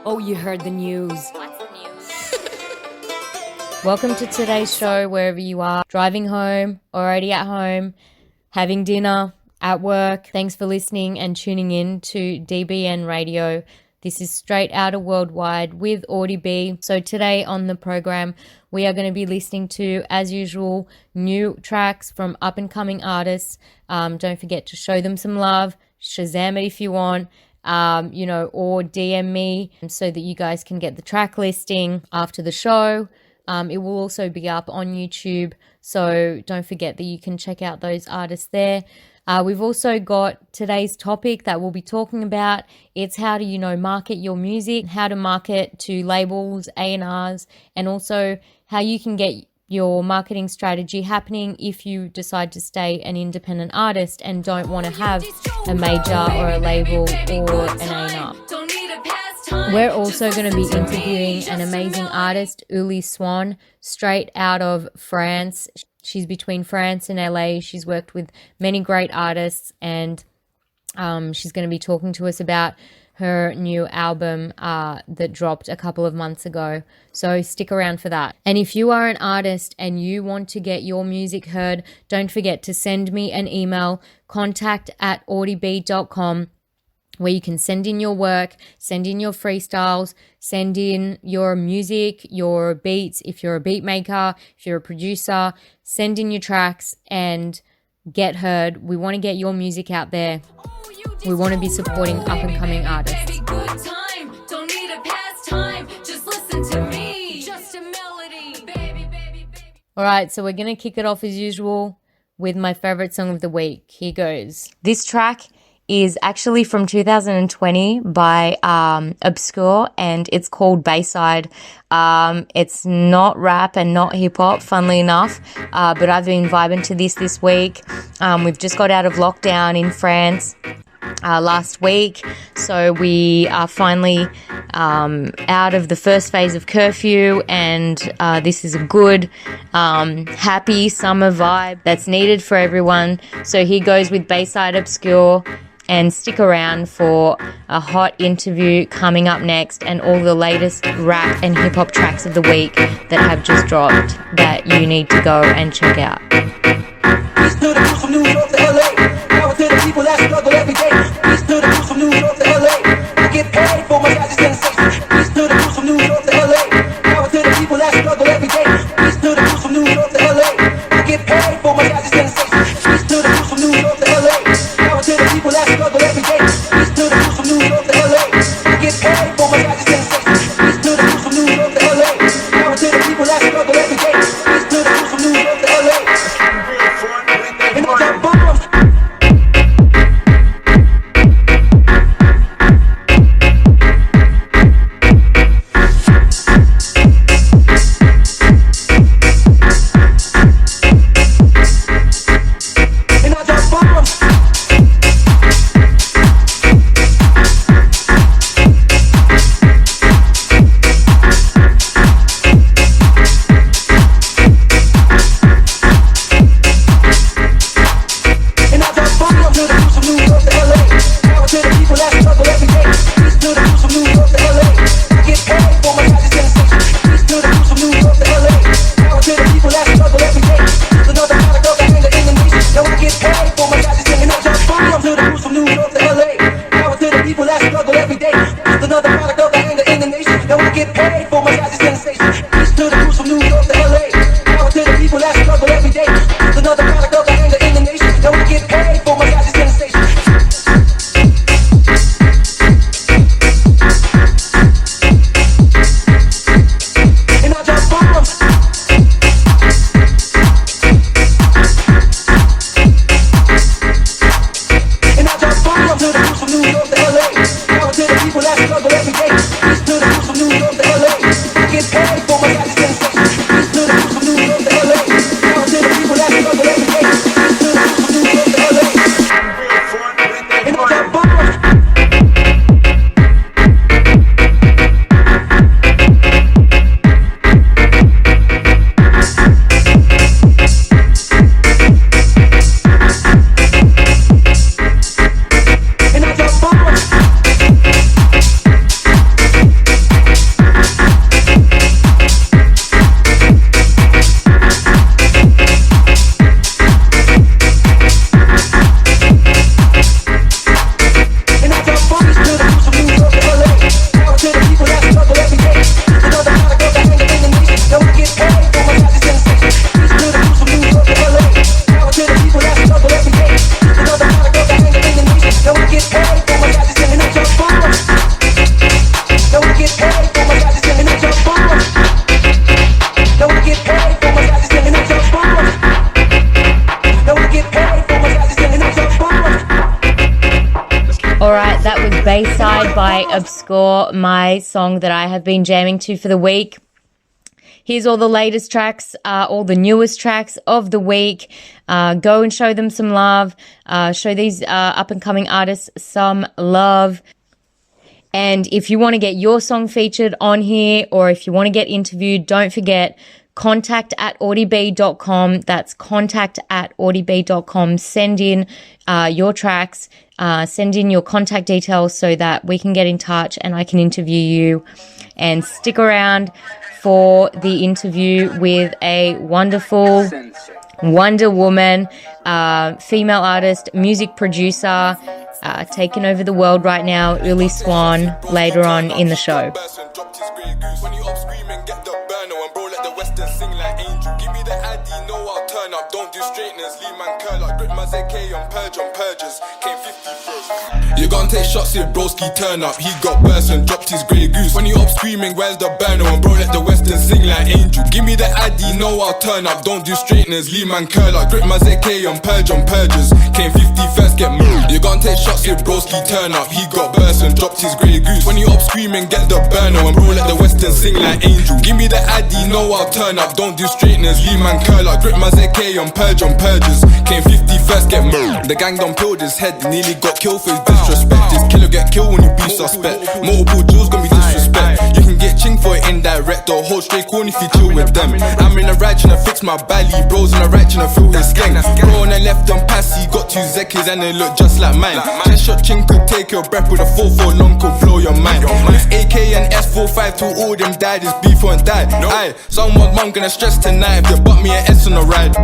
Oh, you heard the news. What's the news? Welcome to today's show, wherever you are, driving home, already at home, having dinner, at work. Thanks for listening and tuning in to DBN Radio. This is straight Outta Worldwide with Audie B. So today on the program, we are going to be listening to, as usual, new tracks from up-and-coming artists. Don't forget to show them some love, Shazam it if you want. Or DM me so that you guys can get the track listing after the show. It will also be up on YouTube, so don't forget that you can check out those artists there. We've also got today's topic that we'll be talking about. It's how to, market your music, how to market to labels, A&Rs, and also how you can get your marketing strategy happening if you decide to stay an independent artist and don't want to have a major or a label or an A&R. We're also going to be interviewing an amazing artist, Ullie Swan, straight out of France. She's between France and LA. She's worked with many great artists, and she's going to be talking to us about her new album that dropped a couple of months ago. So stick around for that. And if you are an artist and you want to get your music heard, don't forget to send me an email, contact@audieb.com, where you can send in your work, send in your freestyles, send in your music, your beats. If you're a beat maker, if you're a producer, send in your tracks and get heard. We want to get your music out there. We want to be supporting up-and-coming artists. All right, so we're going to kick it off as usual with my favorite song of the week. Here goes. This track is actually from 2020 by Obscure, and it's called Bayside. It's not rap and not hip-hop, funnily enough, but I've been vibing to this week. We've just got out of lockdown in France last week, so we are finally out of the first phase of curfew, and this is a good, happy summer vibe that's needed for everyone. So here goes with Bayside Obscure, and stick around for a hot interview coming up next and all the latest rap and hip-hop tracks of the week that have just dropped that you need to go and check out. Peace to the crew from New York to LA. Power to the people that struggle every day. Peace to the crew from New York to LA. I get paid for my guys' sensation. Peace to the crew from New York to LA. Power to the people that struggle every day. Peace to the crew from New York to LA. I get paid for my guys' sensation. Peace to the crew from New York to LA. Power to the people that struggle every day. Peace to the crew from New York to LA. I get paid for my guys' sensation. Peace to the crew from New York to LA. Power to the people that struggle every day. Peace to the crew from New York to LA. And I got bombs. to the crew from New York to LA. was Bayside by Obscure, my song that I have been jamming to for the week. Here's all the latest tracks, all the newest tracks of the week. Go and show them some love. Show these up-and-coming artists some love. And if you want to get your song featured on here, or if you want to get interviewed, don't forget contact@audieb.com. That's contact@audieb.com. Send in your tracks, send in your contact details so that we can get in touch and I can interview you. And stick around for the interview with a wonderful Wonder Woman, female artist, music producer, taking over the world right now, Ullie Swan, later on in the show. You gon' take shots if broski turn up. He got burst and dropped his grey goose. When you up screaming, where's the burner? And bro, let the western sing like Angel. Give me the addy, know I'll turn up. Don't do straighteners, leave man curl up. Grip my ZK on purges. Came 50 first, get moved. You gon' take shots if broski turn up. He got burst and dropped his grey goose. When you up screaming, get the burner. And bro, let the western sing like Angel. Give me the addy, know I'll turn up. Don't do straighteners, leave man curl up. Grip my ZK on purges. Came 50 first, get moved. The gang done peeled his head, nearly got killed for his disrespect. This killer get killed when you be suspect. Multiple jewels gon' be disrespect. You can get ching for it indirect or hold straight corn if you chill with them. I'm in the right tryna fix my belly, bros in the right tryna fill his gang. Bro on the left and passy, got two zekis and they look just like mine. Chest shot ching could take your breath with a 4-4 long could blow your mind. This AK and S45 till all them died, this beef won't die. Aye, someone's mum gonna stress tonight if they butt me an S on the ride.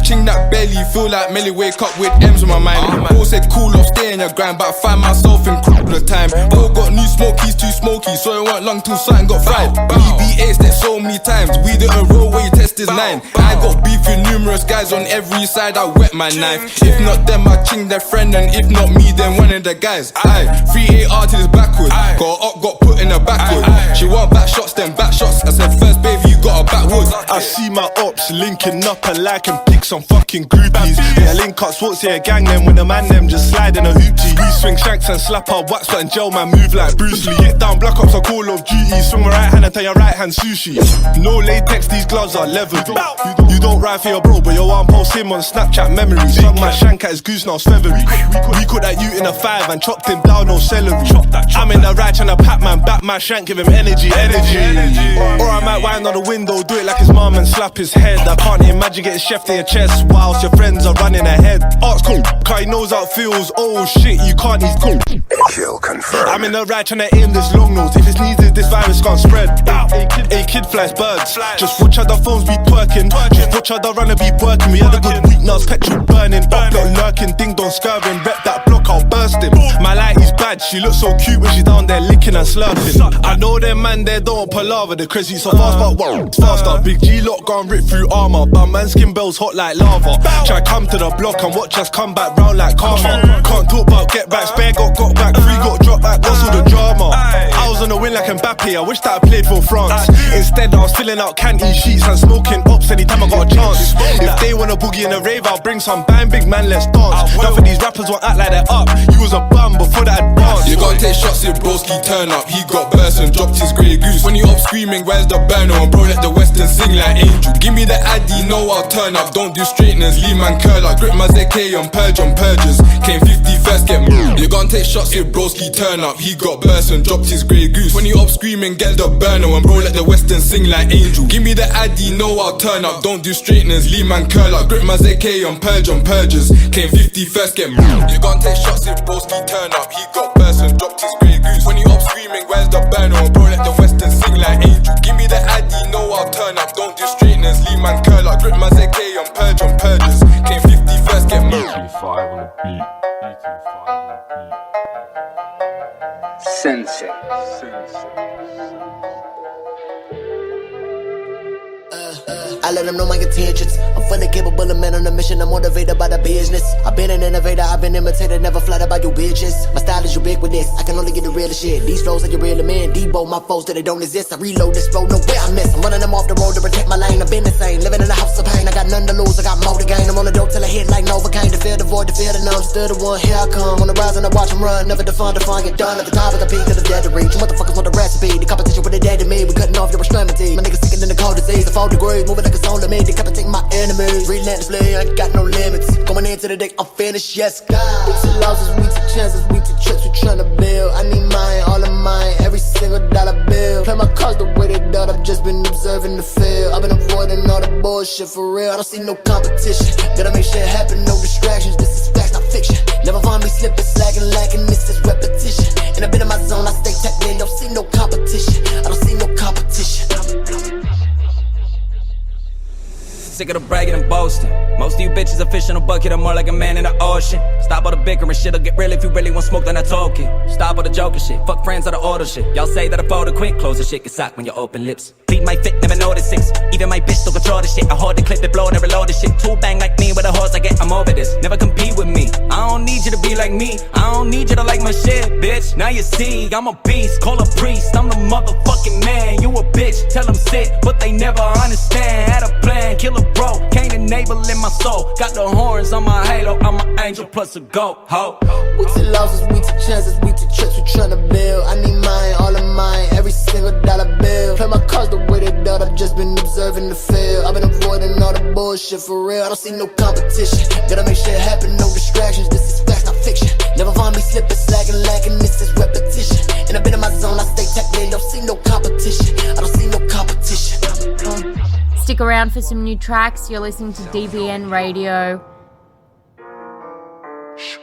Ching that belly, feel like Melly wake up with M's on my mind. Bro said cool off, stay in your grind, but I find myself in all the time. Bro got new smokies, too smoky, so it weren't long till something got fried. BB8 that so many times, we didn't roll where you test his line. I got beef with numerous guys on every side, I wet my knife. If not them, I ching their friend, and if not me, then one of the guys. Aye, 3AR till it's backward. Got up, got put in a backward. She want back shots, then back shots. I said first baby, you got a backwards. I see my ops linking up and liking pics on fucking groupies. Yeah, link up sports, yeah, gang them when the man them just slide in a hoopty. We swing shanks and slap our wax, but and gel man move like Bruce Lee. Get down, black ops are Call of Duty. Swing my right hand and tell your right hand sushi. No latex, these gloves are leather. You don't ride for your bro, but your arm post him on Snapchat memories. Slung my shank at his goose, now feathery. We caught that you in a 5 and chopped him down, no celery. I'm in the right tryna pat man, back my shank, give him energy. Or I might wind on the window, do it like his mum and slap his head. I can't imagine getting chef to your chest whilst your friends are running ahead. Art's cool, cause he knows how it feels. Oh shit, you can't, he's cool. Kill confirmed. I'm in the right tryna aim this long nose. If it's needed, this virus can't spread. A kid flies birds. Just watch how the phones be twerking. Just watch how the runner be working. We had a good week, now it's petrol burning. Up not lurking, ding dong scurving. Rep that block, I'll burst him. My light is bad, she looks so cute when she's down there licking and slurping. I know them man there don't palaver. The crazy so fast, but whoa, it's faster. Big G lot gone rip through armor. But man skin bells hot like lava. Try come to the block and watch us come back round like karma. Can't talk about get back, spare got back, free got dropped back, what's all the drama? I was on the win like Mbappe, I wish that I played for France. Instead I was filling out canteen sheets and smoking ops anytime I got a chance. If they wanna boogie in a rave, I'll bring some bang, big man, let's dance. None of these rappers won't act like they're up. You was a bum before that advance. You gon' take shots if broski turn up. He got burst and dropped his grey goose. When you up screaming, where's the burner? And bro, let the western sing like Angel. Give me the addy, know I'll turn up. Don't do straighteners, leave man curl up. Grip my ZK on purges. Came 50 first, get moved. You gon' take shots if broski turn up. He got burst and dropped his grey goose. When you up screaming, get the burner. And bro, let the western sing like Angel. Give me the addy, know I'll turn up. Don't do straighteners, leave man curl up. Grip my ZK on purges. Came 50 first, get moved. You gon' take shots if broski turn up. He got burst and dropped his grey goose. When you up screaming, where's the burner? And bro, let the western sing like Angel. Give me the addy, know I'll turn up. Don't do straighteners, leave man curl up. Grip my ZK on purges. Came 50 first, get moved. Sensei. I let them know my intentions. I'm fully capable of man on a mission. I'm motivated by the business. I've been an innovator, I've been imitated, never flattered by you bitches. My style is ubiquitous, I can only get the realest shit. These flows like you real man, Debo, my foes that they don't exist. I reload this flow, no way I miss. I'm running them off the road to protect my lane. I've been insane, living in a house of pain. I got none to lose, I got more to gain. I'm on the dope till I hit like Novocaine. To feel the void, to feel the numb, still the one, here I come. On the rise and I watch them run, never define, get done. At the top of the peak, cause it's dead to reach. You motherfuckers want the recipe, the competition with the dead to me. We cutting off your extremity. My niggas sicker than the cold disease. The 4 degrees, moving like a soul to me. Decapitate my enemies, relentlessly, I ain't got no limits. Going into the day, I'm finished, yes, God. We took losses, we took chances, we took trips, we tryna build. I need mine, all of mine, every single dollar bill. Play my cards the way they done, I've just been observing the field. I've been avoiding all the bullshit for real, I don't see no competition. Gotta make shit happen, no distractions, this is facts, not fiction. Never find me slipping, slacking, lacking, this is repetition. And I've been in my zone, I stay tapped in, don't see no competition. I don't see no competition. Sick of the bragging and boasting. Most of you bitches are fish in a bucket, I'm more like a man in the ocean. Stop all the bickering, shit'll get real if you really want smoke, then I talk it. Stop all the joking shit, fuck friends or the order shit. Y'all say that I fold quick, close the shit, get socked when you open lips. Plead my fit, never notice six. Even my bitch still control the shit. I hold the clip, it blow, never load the shit. Two bang like me with a horse, I get, I'm over this. Never compete with me, I don't need you to be like me. I don't need you to like my shit, bitch. Now you see, I'm a beast, call a priest. I'm the motherfucking man, you a bitch. Tell them sit, but they never understand. Had a plan, kill a bro, can't enable in my soul. Got the horns on my halo, I'm an angel plus a goat, ho. We took losses, we took chances, we took trips, we tryna build. I need mine, all of mine, every single dollar bill. Play my cards the way they done, I've just been observing the field. I've been avoiding all the bullshit for real, I don't see no competition. Gotta make shit happen, no distractions, this is facts, not fiction. Never find me slipping, slacking, lacking, this is repetition. And I've been in my zone, I stay tapped in, don't see no competition. I don't see no competition. Stick around for some new tracks. You're listening to DBN Radio. Let's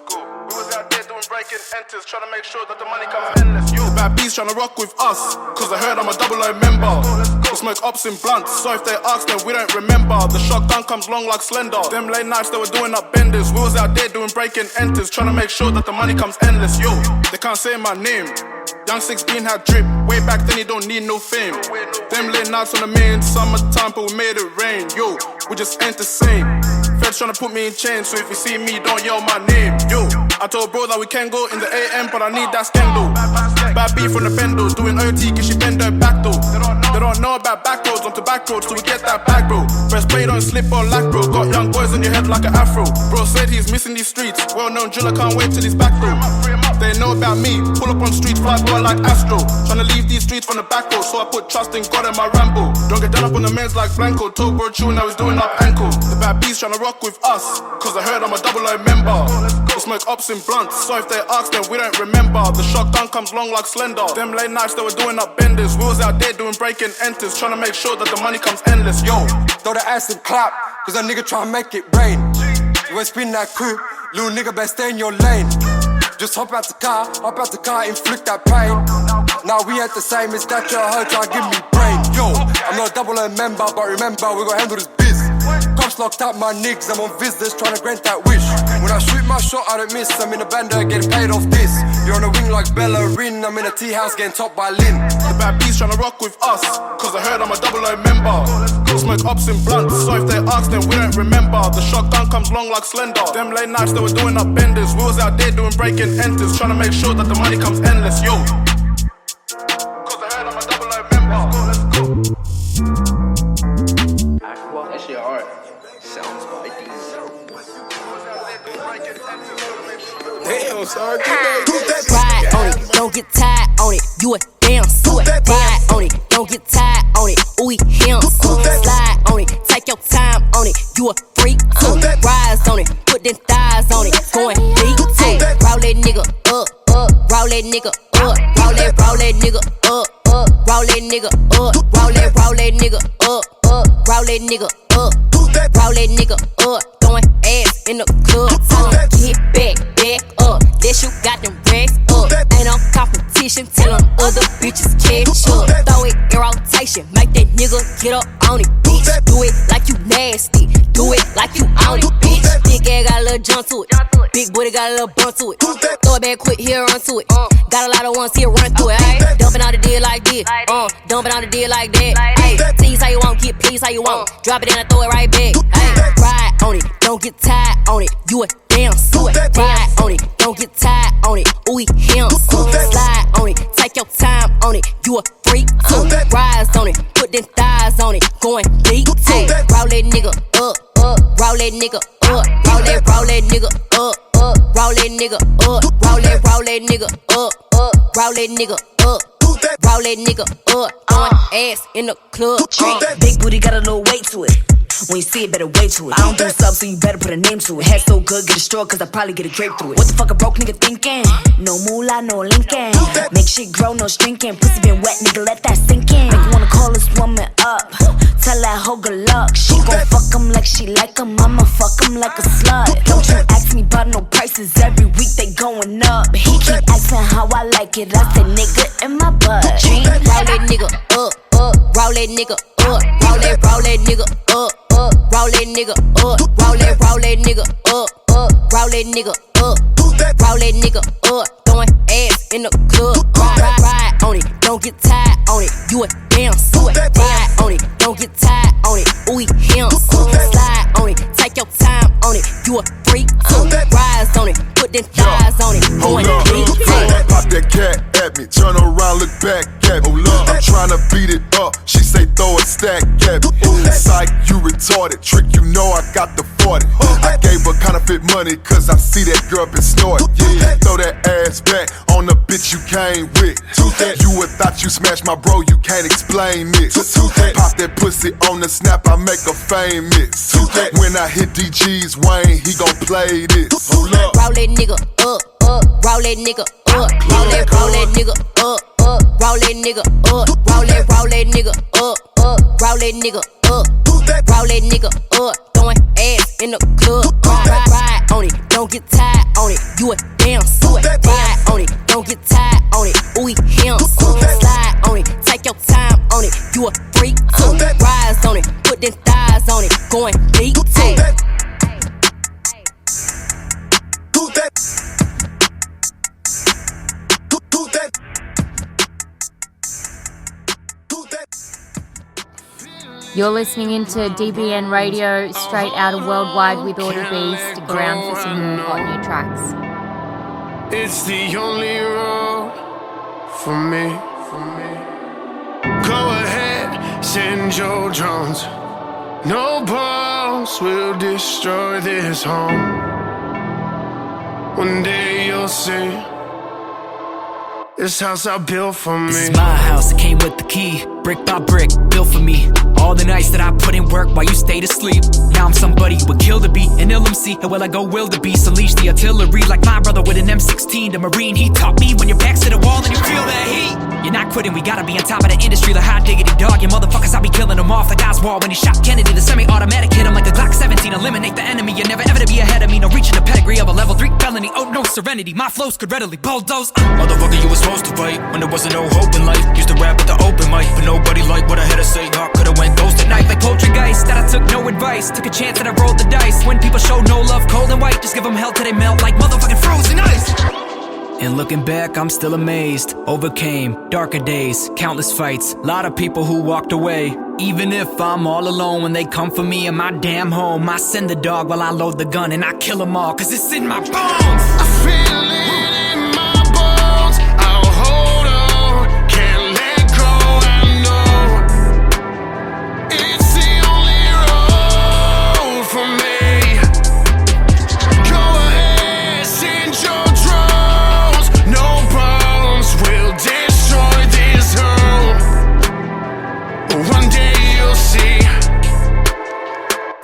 go. We was out there doing breaking enters, trying to make sure that the money comes endless. You bad bees trying to rock with us, cause I heard I'm a double O member. We smoke ups in blunts, so if they ask then we don't remember. The shotgun comes long like Slender. Them late nights they were doing up benders. We was out there doing breaking enters, trying to make sure that the money comes endless. Yo, they can't say my name. Young 16 had drip, way back then he don't need no fame. Them late nights on the main, summertime but we made it rain. Yo, we just ain't the same. Feds tryna put me in chains, so if you see me, don't yell my name. Yo, I told bro that we can go in the AM, but I need that scandal. Bad beef from the bendo, doing OT, cause she bend her back though. They don't know about back roads onto back roads, so we get that bag, bro. Press play, don't slip or lack, bro. Got young boys on your head like an afro. Bro said he's missing these streets. Well-known driller, can't wait till he's back though. They know about me, pull up on streets, fly boy like Astro. Tryna leave these streets from the back road, so I put trust in God in my Rambo. Don't get done up on the men's like Blanco. Told bro tune, now he's doing up ankle. The bad bees tryna rock with us, cause I heard I'm a double O member. We smoke ups in blunts, so if they ask then we don't remember. The shotgun comes long like Slender. Them late nights they were doing up benders. We was out there doing breaking enters, tryna make sure that the money comes endless. Yo, throw the ass and clap, cause a nigga try and make it rain. You ain't spin that coupe, little nigga best stay in your lane. Just hop out the car, inflict that pain. Now we ain't the same, it's that your hurt, try and give me brain. Yo, I'm not a double A member, but remember, we gon' handle this biz. Cops locked up my niggas, I'm on visitors, trying to grant that wish. When I shoot my shot, I don't miss, I'm in a banda, getting paid off this. You're on a wing like Bellerin, I'm in a tea house, getting topped by Lynn. The bad bees tryna rock with us, cause I heard I'm a double O member. We smoke ups in blunts, so if they ask then we don't remember. The shotgun comes long like Slender. Them late nights they were doing up benders. We was out there doing breaking enters, tryna make sure that the money comes endless. Yo, cause I heard I'm a double O member. Let's go. That shit hard. Sounds like Damn, sorry. Ride on it, don't get tired on it. You a damn suit. Ride on it, don't get tired on it. Ooh, him. Slide on it, take your time on it. You a freak too. Rise on it, put them thighs on it. Going deep too. Roll that nigga up, up. Roll that nigga up. Roll that nigga up, up. Roll that nigga up. Roll that nigga up, up. Roll that nigga up. Roll that nigga up. Throwing ass in the club. Tell 'em get back up. That you got them racks up. Ain't no competition. Tell 'em other bitches catch up. Throw it in rotation. Make that nigga get up on it, bitch. Do it like you nasty. Do it like you on it, bitch. Think I got a little jump to it. Big booty got a little bump to it. Throw it back quick, here run to it. Got a lot of ones here, run through it. Ayy, dumping out the deal like this. Dumping out the deal like that. Ayy, tease how you want, get please how you want. Drop it and I throw it right back. Ayy, ride on it, don't get tired on it. You a damn suit. Ride on it, don't get tired on it. Ooh, him. Slide on it, take your time on it. You a freak too. Rise on it, put them thighs on it. Going deep too. Roll that nigga up, roll that nigga up, roll that nigga up, roll that nigga up, roll that nigga up, roll that nigga up. Roll that nigga up, throwing ass in the club. Big booty got a little weight to it. When you see it, better wait to it. I don't do subs, so you better put a name to it. Head so good, get a straw, cause I probably get a grape through it. What the fuck a broke nigga thinking? No moolah, no Lincoln. Make shit grow, no shrinking. Pussy been wet, nigga, let that sink in. Make you wanna call this woman up. Tell that hoe good luck. She gon' fuck him like she like him. I'ma fuck him like a slut. Don't you ask me about no prices. Every week they going up. He keep asking how I like it. I say nigga in my butt. Roll that nigga up, roll that nigga up, roll that nigga up, roll that nigga up, roll that nigga up, roll that nigga up, roll that nigga up, throwing ass in the club. Ride on it, don't get tired on it. You a damn suit. Ride on it, don't get tired on it. Ooh, him. Slide on it, take your time on it. You a freak too. Rise on it, put them thighs on it. Hold up, pop that cat at me. Turn around, look back at me. I'm tryna beat it up. She say throw a stack at me. Psych, you retarded. Trick, you know I got the 40. I gave her counterfeit money cause I see that girl been snorted. Yeah, throw that ass back on the bitch you came with. You would thought you smashed my bro, you can't explain this. Pop that pussy on the snap, I make her famous. When I hit DG's Wayne, he gon' play this. Hold up. Roll that nigga up, roll that nigga up, roll that nigga up, roll that nigga up, roll that nigga up, roll that nigga up, roll that nigga up, throwing ass in the club. Ride on it, don't get tired on it. You a damn suit. Ride on it, don't get tired on it. Ooh, him. Slide on it, take your time on it. You a freak too. Rise on it, put them thighs on it. Going deep too. You're listening into DBN Radio, straight out of Worldwide with Audie B. Stick around for some more hot new tracks. It's the only road for me. Go ahead, send your drones. No bombs will destroy this home. One day you'll see this house I built for me. This is my house, it came with the key. Brick by brick, built for me. All the nights that I put in work while you stayed asleep. Now I'm somebody who would kill to be an ill MC. And will I go wildebeest, unleash the artillery like my brother with an M16. The Marine, he taught me when your back's to the wall and you feel that heat. You're not quitting, we gotta be on top of the industry like high diggity dog. You motherfuckers, I be killing them off like Oswald when he shot Kennedy. The semi-automatic hit him like a Glock 17. Eliminate the enemy, you're never ever to be ahead of me. No reaching the pedigree of a level 3 felony. Oh no serenity, my flows could readily bulldoze. Motherfucker, you was supposed to fight when there wasn't no hope in life. Used to rap at the open mic, but nobody liked what I had to say. I could've went ghost at night Like poltergeist, that I took no advice. Took a chance and I rolled the dice. When people show no love, cold and white, just give them hell till they melt like motherfucking frozen ice. And looking back, I'm still amazed. Overcame darker days, countless fights. Lot of people who walked away. Even if I'm all alone when they come for me in my damn home, I send the dog while I load the gun and I kill them all, cause it's in my bones. I feel it in my bones. I'll hold on, can't let go, I know it's the only road for me. Go ahead, send your drones. No bombs will destroy this home. One day you'll see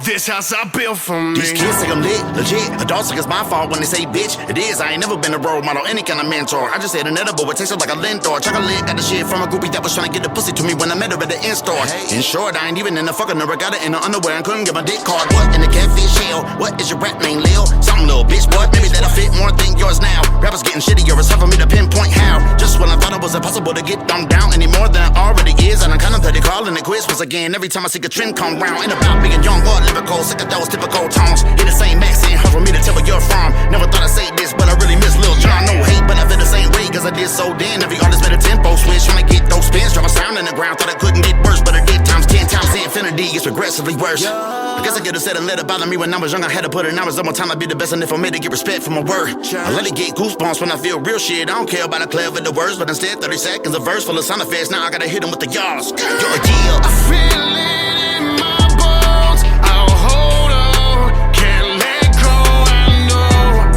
this house I built for me. These kids think I'm lit, legit. Adults think it's my fault when they say bitch. It is, I ain't never been a role model, any kind of mentor. I just said an edible, it tasted like a Lindor. Chocolate got the shit from a groupie that was trying to get the pussy to me when I met her at the in-store. In short, I ain't even in the fucking number. Got it in the underwear and couldn't get my dick card. What in the catfish shell? What is your rap name, Lil? Something little bitch, what? Maybe that'll fit more, think yours now. Rappers getting shittier, it's hard for me to pinpoint how. Just when I thought it was impossible to get dumbed down any more than it already is. And I'm contemplating calling it quits once again. Every time I see a trend come round, ain't about being young or lyrical. Sick of those typical tones. Hear the same accent, hard for me to tell where you're from. Never thought I'd say this, but I really miss Lil Jon. No hate, but I feel the same way, cause I did so then. Every artist made a tempo switch, trying to get those spins. Drop a sound in the ground, thought I couldn't get worse, but I did times 10 times the infinity. It's progressively worse. I guess I could've said and let it bother me when I was young. I had to put in hours on my time to be the best, and if I made to get respect for my word, I let it get goosebumps when I feel real shit. I don't care about the clever the words, but instead 30 seconds a verse full of sound effects. Now I gotta hit them with the yars. You're a deal. I feel it in my bones. I'll hold on, can't let go. I know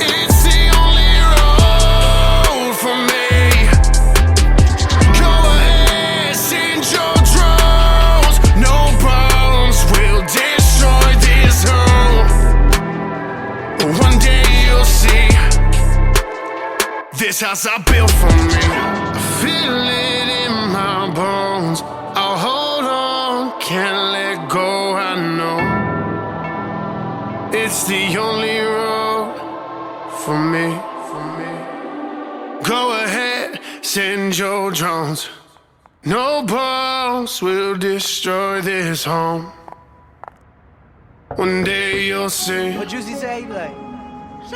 it's the only road for me. Go ahead, send your drones. No bombs will destroy this home. One day you'll see this house I built for me. I feel it in my bones. I'll hold on, can't let go. I know it's the only road for me. Go ahead, send your drones. No bombs will destroy this home. One day you'll see What Juicy say? Like,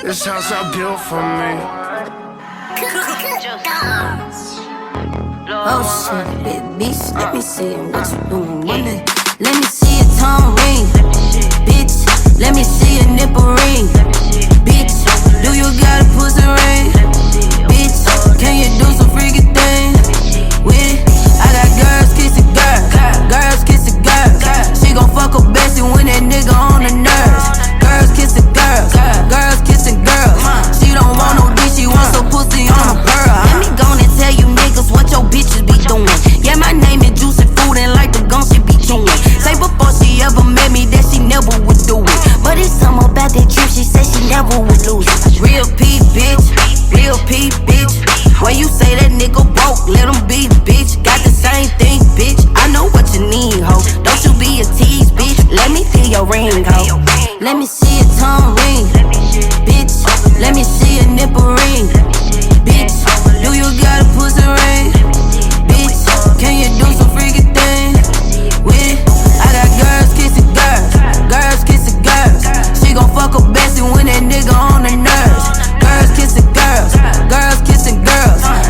this house I built for me. Oh shit, big bitch, let me see what you doing. Let me see your tongue ring, bitch. Let me see your nipple ring, bitch. Do you got a pussy ring, bitch? Can you do some freaky things with it? I got girls kissing girls, She gon' fuck her bestie when that nigga on the nerves. Girls kissing girls, She don't want no dick, she wants some pussy on a pearl. Let me gon' and tell you niggas what your bitches be doing. Yeah, my name is Juicy Food and like the gun she be chewing. Say before she ever met me that she never would do it, but it's something about that trip, she said she never would lose it. Real P, bitch. Where you say that nigga broke, let him be, bitch. Got the same thing, bitch. I know what you need, ho. Don't you be a tease, bitch. Let me feel your ring, ho. Let me see your tongue ring, bitch. Let me see your nipple ring, bitch. Do you got a pussy ring, bitch? Can you do some freaky things with it? I got girls kissing girls, She gon' fuck her bestie when that nigga on the nerves. Girls kissing girls,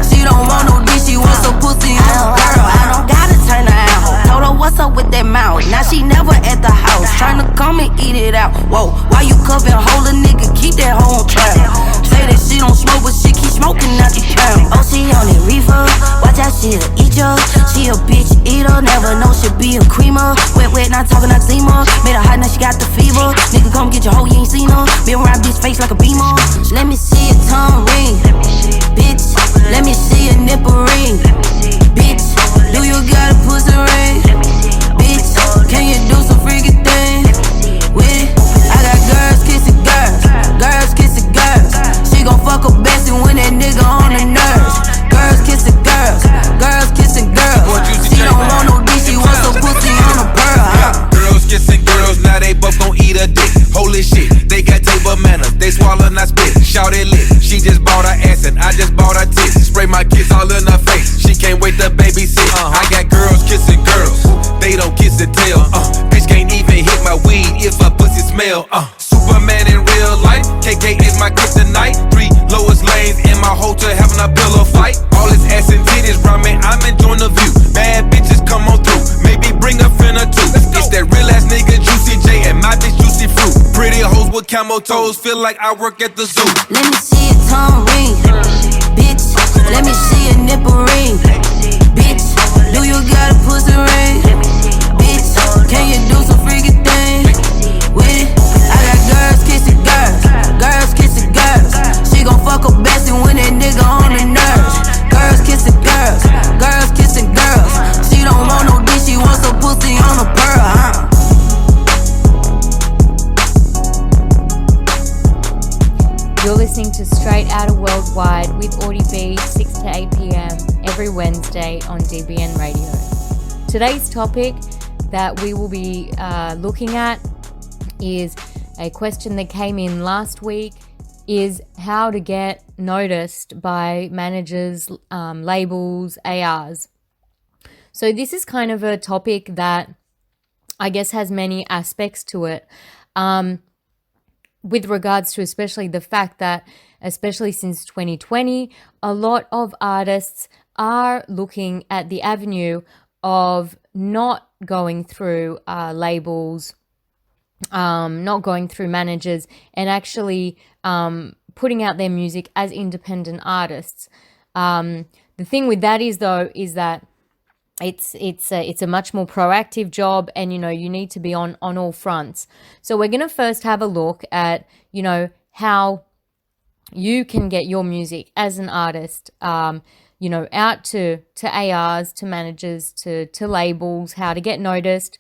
She don't want no dick, she wants some pussy on a girl. I don't gotta turn her out. Told her what's up with that mouth. Now she never at the house, tryna come and eat it out. Whoa, why you cup and hold a nigga? Keep that hoe on trial. Say that she don't smoke, but she keep smoking out the pound. Oh, she on it reefer. Watch out, she'll eat ya. She a bitch eater, never know she'll be a creamer. Wet, not talking eczema. Made her hot, now she got the fever. Nigga, come get your hoe, you ain't seen her. Been around bitch face like a beamer. Let me see your tongue ring, bitch. Let me see your nipple ring, bitch. Do you got a pussy ring, bitch? Can you do some freaky things with it? I got girls kissing girls, She gon' fuck her bestie when that nigga on the nerves. Girls kissing girls, She don't want no dick, she wants some pussy on a pearl. Girls kissing girls, now they both gon' eat a dick. Holy shit, they got table manners, they swallow not spit. Shout it lit, she just bought her ass and I just bought her tits. Spray my kiss all in her face, she can't wait to babysit. I got girls kissing girls, they don't kiss and tell. Bitch can't even hit my weed if her pussy smell. Superman in real life, KK is my kryptonite. 3 lowest lanes in my hotel having a pillow fight. All this ass and titties from me, I'm enjoying the view. Bad bitches come on through, maybe bring a friend or two. It's that real ass nigga Juicy J and my bitch Juicy Fruit. Pretty hoes with camel toes, feel like I work at the zoo. Let me see your tongue ring, bitch. Let me see your nipple ring, bitch. Do you got a pussy ring, bitch? Can you do some freaky things with it? I got girls kissing girls, She gon' fuck her bestie when that nigga on the nerves. Girls kissing girls, She don't want no dick, she wants some pussy on a pearl, You're listening to Straight Outta Worldwide with Audie B, 6 to 8 p.m. every Wednesday on DBN Radio. Today's topic that we will be looking at is a question that came in last week, is how to get noticed by managers, labels, A&Rs. So this is kind of a topic that I guess has many aspects to it, with regards to especially the fact that, especially since 2020, a lot of artists are looking at the avenue of not going through labels, not going through managers, and actually putting out their music as independent artists. The thing with that is, though, is that it's a much more proactive job, and you need to be on all fronts. So we're going to first have a look at how you can get your music as an artist out to A&Rs, to managers, to labels, how to get noticed.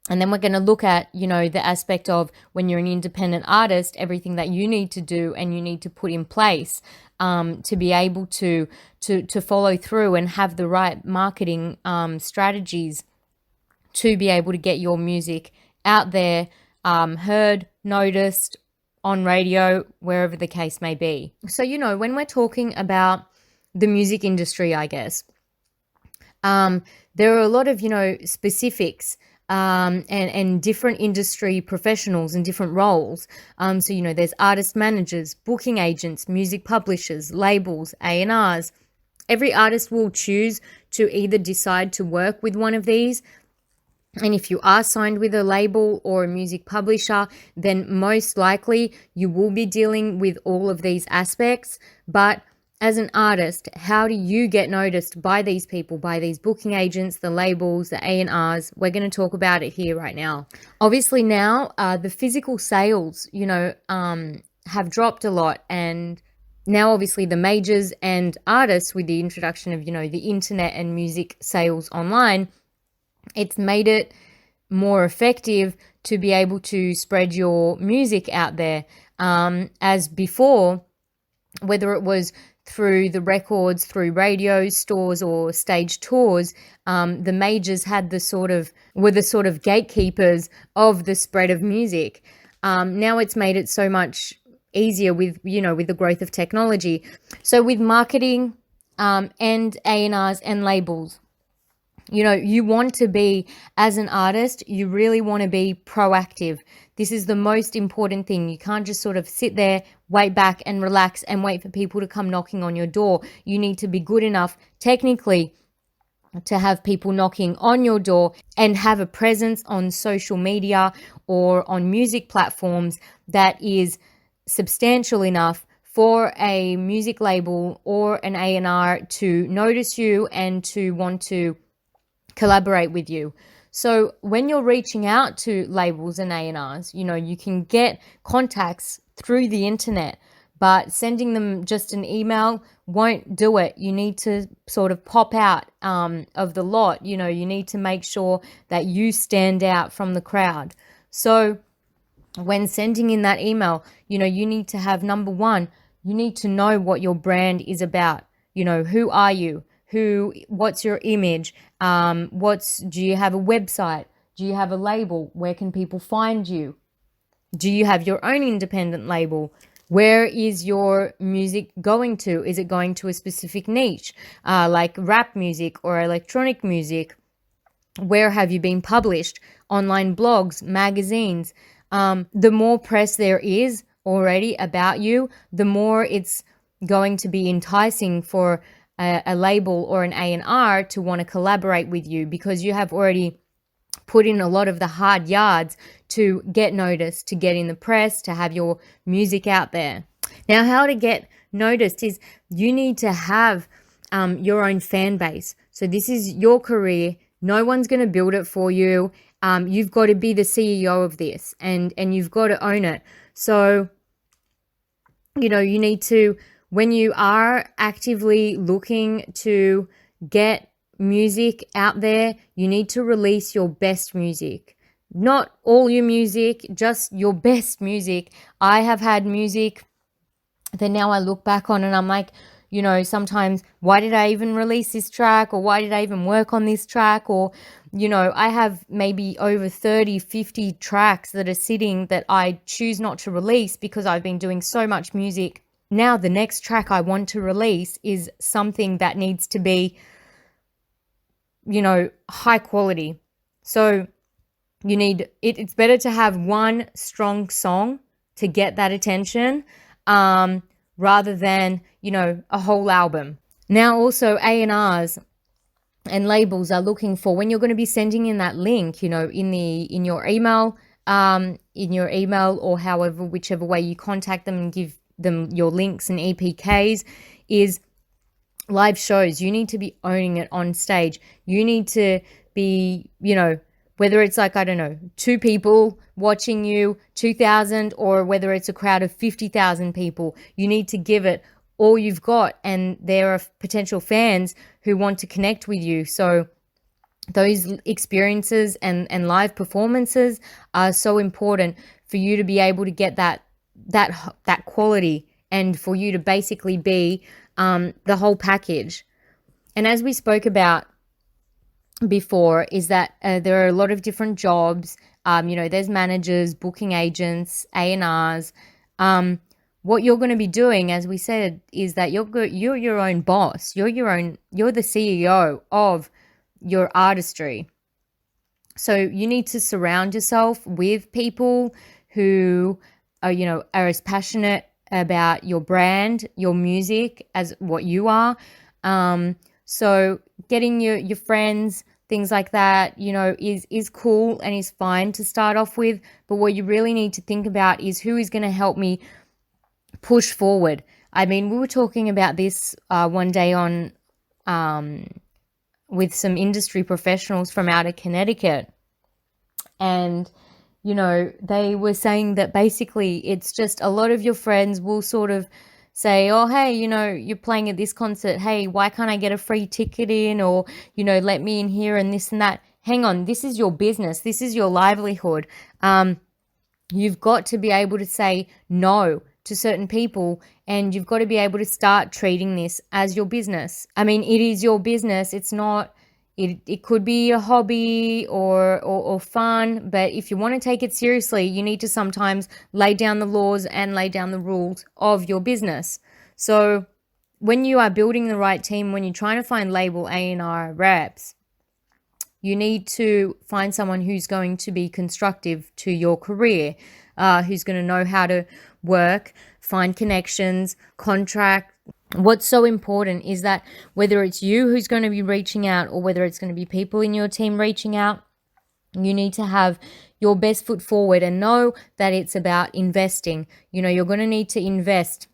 And then we're going to look at, the aspect of when you're an independent artist, everything that you need to do and you need to put in place to be able to follow through and have the right marketing strategies to be able to get your music out there, heard, noticed, on radio, wherever the case may be. So, when we're talking about the music industry, I guess, there are a lot of, specifics and different industry professionals and different roles. So, there's artist managers, booking agents, music publishers, labels, A&Rs. Every artist will choose to either decide to work with one of these. And if you are signed with a label or a music publisher, then most likely you will be dealing with all of these aspects. But as an artist, how do you get noticed by these people, by these booking agents, the labels, the A&Rs? We're going to talk about it here right now. Obviously now, the physical sales, have dropped a lot. And now obviously the majors and artists, with the introduction of, the internet and music sales online, it's made it more effective to be able to spread your music out there. As before, whether it was through the records, through radio stores or stage tours, the majors were the sort of gatekeepers of the spread of music. Now it's made it so much easier with the growth of technology. So with marketing and A&Rs and labels, you want to be, as an artist, you really want to be proactive. This is the most important thing. You can't just sort of sit there, wait back and relax and wait for people to come knocking on your door. You need to be good enough technically to have people knocking on your door and have a presence on social media or on music platforms that is substantial enough for a music label or an A&R to notice you and to want to collaborate with you. So when you're reaching out to labels and A&Rs, you can get contacts through the internet, but sending them just an email won't do it. You need to sort of pop out of the lot. You need to make sure that you stand out from the crowd. So when sending in that email, you need to have, number one, you need to know what your brand is about. Who are you? What's your image? Do you have a website? Do you have a label? Where can people find you? Do you have your own independent label? Where is your music going to? Is it going to a specific niche, like rap music or electronic music? Where have you been published? Online blogs, magazines. The more press there is already about you, the more it's going to be enticing for a label or an A&R to want to collaborate with you, because you have already put in a lot of the hard yards to get noticed, to get in the press, to have your music out there. Now, how to get noticed is you need to have your own fan base. So this is your career. No one's going to build it for you. You've got to be the CEO of this, and you've got to own it. So, you need to, when you are actively looking to get music out there, you need to release your best music. Not all your music, just your best music. I have had music that now I look back on and I'm like, sometimes, why did I even release this track? Or why did I even work on this track? Or, I have maybe over 30, 50 tracks that are sitting that I choose not to release because I've been doing so much music. Now the next track I want to release is something that needs to be high quality. So you need it's better to have one strong song to get that attention, rather than, a whole album. Now also A&Rs and labels are looking for, when you're going to be sending in that link, in your email, or however, whichever way you contact them and give them your links and EPKs, is live shows. You need to be owning it on stage. You need to be, whether it's like, I don't know, 2 people watching you, 2,000, or whether it's a crowd of 50,000 people, you need to give it all you've got. And there are potential fans who want to connect with you. So those experiences and live performances are so important for you to be able to get that quality, and for you to basically be the whole package. And as we spoke about before, is that there are a lot of different jobs. There's managers, booking agents, A&Rs. What you're going to be doing, as we said, is that you're your own boss. You're the CEO of your artistry. So you need to surround yourself with people who are as passionate about your brand, your music, as what you are. So getting your friends, things like that, is cool and is fine to start off with. But what you really need to think about is who is going to help me push forward. I mean, we were talking about this one day on with some industry professionals from out of Connecticut. And, they were saying that basically it's just a lot of your friends will sort of say, oh, hey, you're playing at this concert. Hey, why can't I get a free ticket in? Or, let me in here and this and that. Hang on, this is your business. This is your livelihood. You've got to be able to say no to certain people, and you've got to be able to start treating this as your business. I mean, it is your business. It's not, it could be a hobby or fun, but if you want to take it seriously, you need to sometimes lay down the laws and lay down the rules of your business. So when you are building the right team, when you're trying to find label A&R reps, you need to find someone who's going to be constructive to your career, who's going to know how to work, find connections, contract. What's so important is that whether it's you who's going to be reaching out or whether it's going to be people in your team reaching out, you need to have your best foot forward and know that it's about investing. You're going to need to invest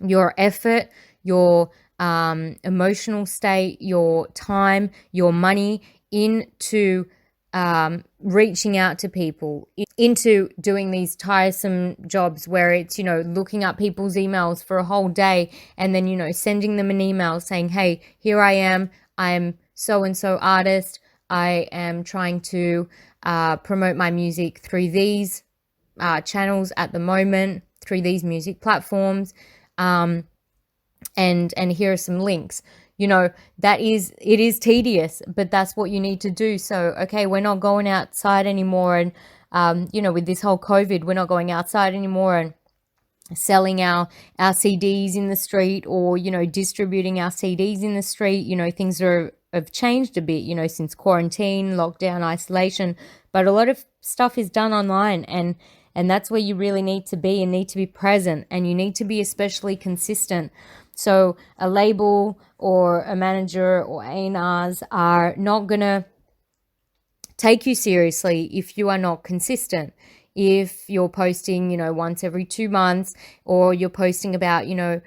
your effort, your emotional state, your time, your money into reaching out to people, into doing these tiresome jobs where it's, looking up people's emails for a whole day and then, sending them an email saying, hey, here I am so-and-so artist. I am trying to promote my music through these channels at the moment, through these music platforms. And here are some links. It is tedious, but that's what you need to do. So, okay, we're not going outside anymore. And, with this whole COVID, we're not going outside anymore and selling our CDs in the street or, distributing our CDs in the street. Things have changed a bit, since quarantine, lockdown, isolation. But a lot of stuff is done online, and that's where you really need to be and need to be present, and you need to be especially consistent. So a label or a manager or A&Rs are not going to take you seriously if you are not consistent. If you're posting, once every 2 months, or you're posting about, your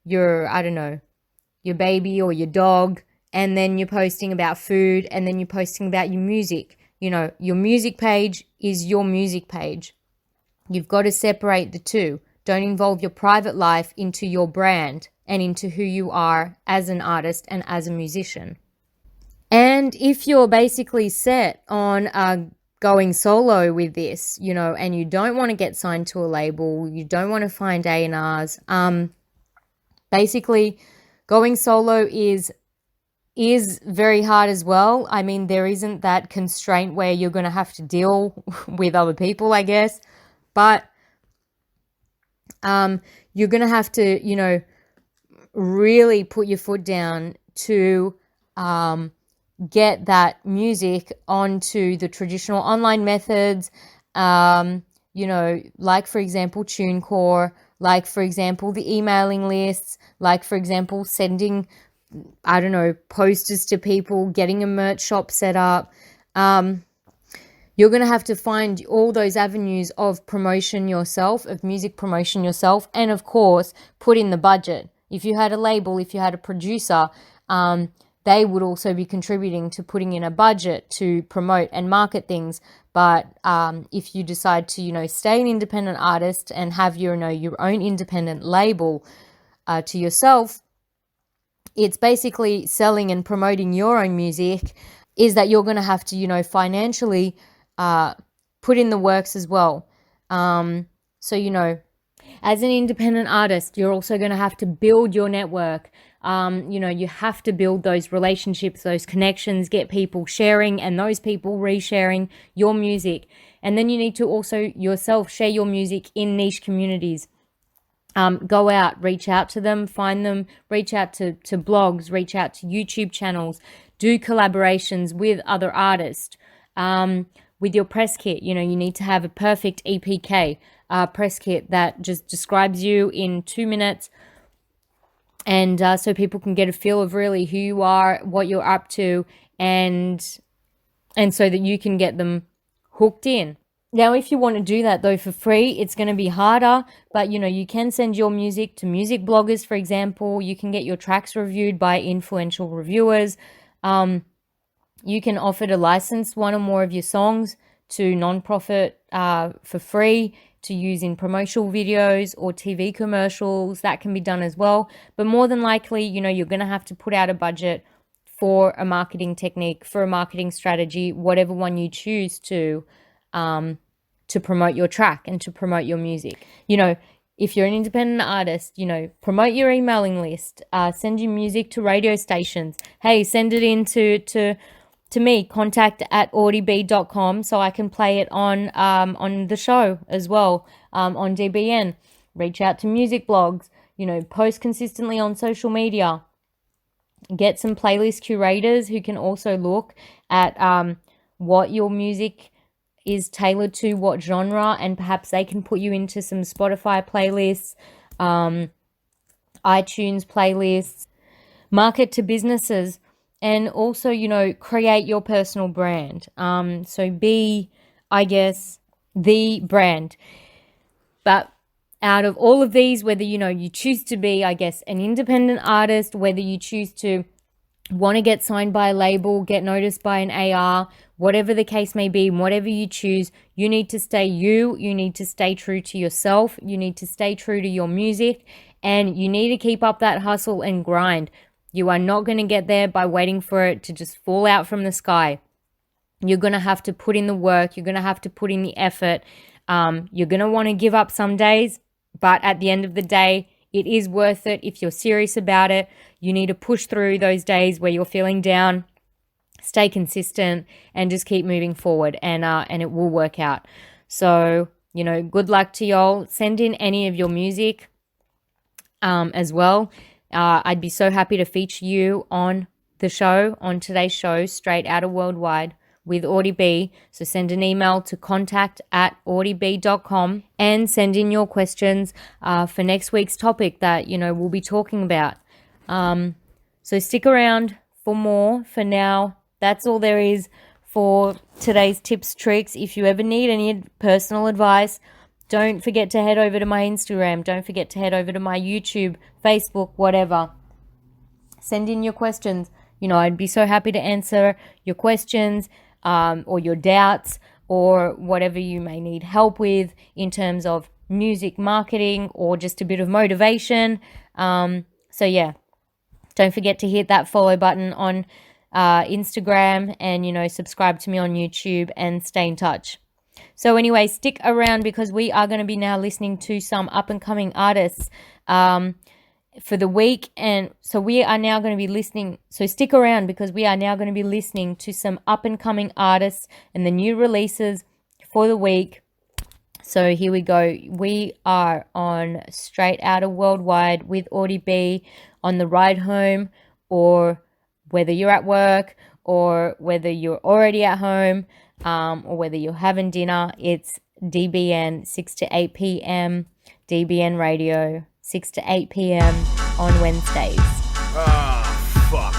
I don't know, your baby or your dog, and then you're posting about food, and then you're posting about your music. Your music page is your music page. You've got to separate the two. Don't involve your private life into your brand and into who you are as an artist and as a musician. And if you're basically set on going solo with this, and you don't want to get signed to a label, you don't want to find A&Rs, basically going solo is very hard as well. I mean, there isn't that constraint where you're going to have to deal with other people, I guess. But you're going to have to, really put your foot down to get that music onto the traditional online methods, like for example TuneCore, like for example the emailing lists, like for example sending, I don't know, posters to people, getting a merch shop set up. You're going to have to find all those avenues of promotion yourself, of music promotion yourself, and of course put in the budget. If you had a label, if you had a producer, they would also be contributing to putting in a budget to promote and market things. But if you decide to, stay an independent artist and have your own independent label to yourself, it's basically selling and promoting your own music, is that you're going to have to, financially put in the works as well. As an independent artist, you're also going to have to build your network. You have to build those relationships, those connections, get people sharing and those people resharing your music. And then you need to also yourself share your music in niche communities. Go out, reach out to them, find them, reach out to blogs, reach out to YouTube channels, do collaborations with other artists. With your press kit, you need to have a perfect EPK press kit that just describes you in 2 minutes, and so people can get a feel of really who you are, what you're up to, and so that you can get them hooked in. Now, if you want to do that though for free, it's going to be harder, but you can send your music to music bloggers, for example. You can get your tracks reviewed by influential reviewers. You can offer to license one or more of your songs to non-profit for free to use in promotional videos or TV commercials. That can be done as well. But more than likely, you're going to have to put out a budget for a marketing technique, for a marketing strategy, whatever one you choose to promote your track and to promote your music. If you're an independent artist, promote your emailing list, send your music to radio stations. Hey, send it in to me, contact@audieb.com, so I can play it on the show as well, on DBN. Reach out to music blogs, post consistently on social media. Get some playlist curators who can also look at what your music is tailored to, what genre, and perhaps they can put you into some Spotify playlists, iTunes playlists. Market to businesses. And also, create your personal brand. So be, I guess, the brand. But out of all of these, whether, you choose to be, I guess, an independent artist, whether you choose to want to get signed by a label, get noticed by an AR, whatever the case may be, whatever you choose, you need to stay you need to stay true to yourself, you need to stay true to your music, and you need to keep up that hustle and grind. You are not going to get there by waiting for it to just fall out from the sky. You're going to have to put in the work. You're going to have to put in the effort. You're going to want to give up some days, but at the end of the day, it is worth it if you're serious about it. You need to push through those days where you're feeling down, stay consistent, and just keep moving forward, and it will work out. So, good luck to y'all. Send in any of your music as well. I'd be so happy to feature you on the show, on today's show, straight Outta Worldwide with Audie B. So send an email to contact@audieb.com and send in your questions for next week's topic that, we'll be talking about. So stick around for more. For now, that's all there is for today's tips, tricks. If you ever need any personal advice, don't forget to head over to my Instagram. Don't forget to head over to my YouTube, Facebook, whatever. Send in your questions. I'd be so happy to answer your questions or your doubts or whatever you may need help with in terms of music marketing or just a bit of motivation. So yeah, don't forget to hit that follow button on Instagram and, subscribe to me on YouTube and stay in touch. So anyway, stick around because we are going to be now listening to some up-and-coming artists for the week. And so we are now going to be listening. So stick around because we are now going to be listening to some up-and-coming artists and the new releases for the week. So here we go. We are on Straight Outta Worldwide with Audie B on the ride home, or whether you're at work or whether you're already at home or whether you're having dinner, it's DBN 6 to 8 p.m. DBN Radio 6 to 8 p.m. on Wednesdays. Fuck.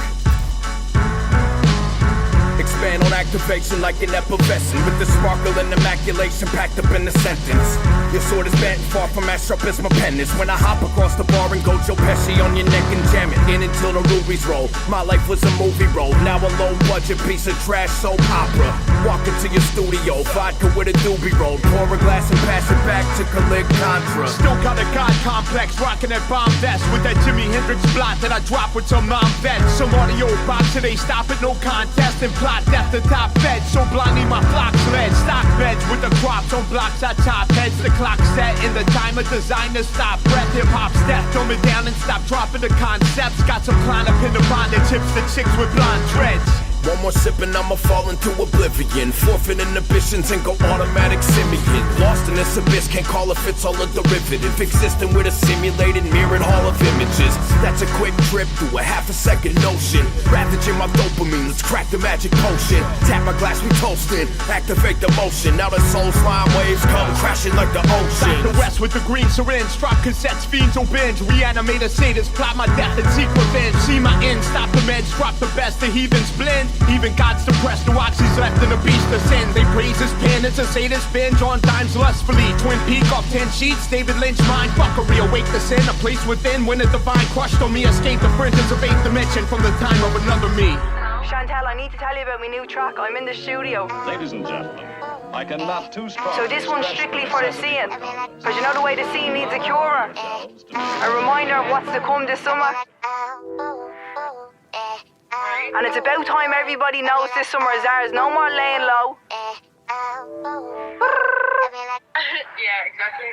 Expand on activation like an effervescent, with the sparkle and immaculation packed up in the sentence. Your sword is bent, far from as sharp as my pen is. When I hop across the bar and go Joe Pesci on your neck and jam it in until the rubies roll. My life was a movie role, now a low budget piece of trash soap opera. Walk into your studio, vodka with a doobie roll, pour a glass and pass it back to Khalid Contra. Still got a God complex, rocking that bomb vest with that Jimi Hendrix blot that I drop with some non-vet. Some audio box, so they stop at no contest and plot death to top fed. So blindly my flocks led, stock beds with the crops on blocks I top heads. The clock set in the time of design to stop breath. Hip hop step, throw it down and stop dropping the concepts. Got some climb up in the bond that tips the chicks with blonde dreads. One more sip and I'ma fall into oblivion. Forfeit inhibitions and go automatic simian. Lost in this abyss, can't call if it's all a derivative. Existing with a simulated mirrored hall of images. That's a quick trip through a half a second notion. Ravaging my dopamine, let's crack the magic potion. Tap my glass, we toasting, activate the motion. Now the soul slime waves come crashing like the ocean. Back the west with the green syringe, drop cassettes, fiends or binge. Reanimate a sadist, plot my death and seek revenge. See my end, stop the meds, drop the best, the heathens blend. Even God's depressed, no oxy's left in the beast of sin. They praise his pen, it's a sadist binge on dimes lustfully. Twin Peak off 10 sheets, David Lynch mind fuckery. Awake the sin, a place within. When a divine crushed on me, escape the fringes of 8th dimension from the time of another me. Chantel, I need to tell you about my new track. I'm in the studio. Ladies and gentlemen, I cannot too strong. So this one's strictly for the scene. Cause you know the way the scene needs a cure. A reminder of what's to come this summer. And it's about time everybody knows this summer is ours. No more laying low. Yeah, exactly.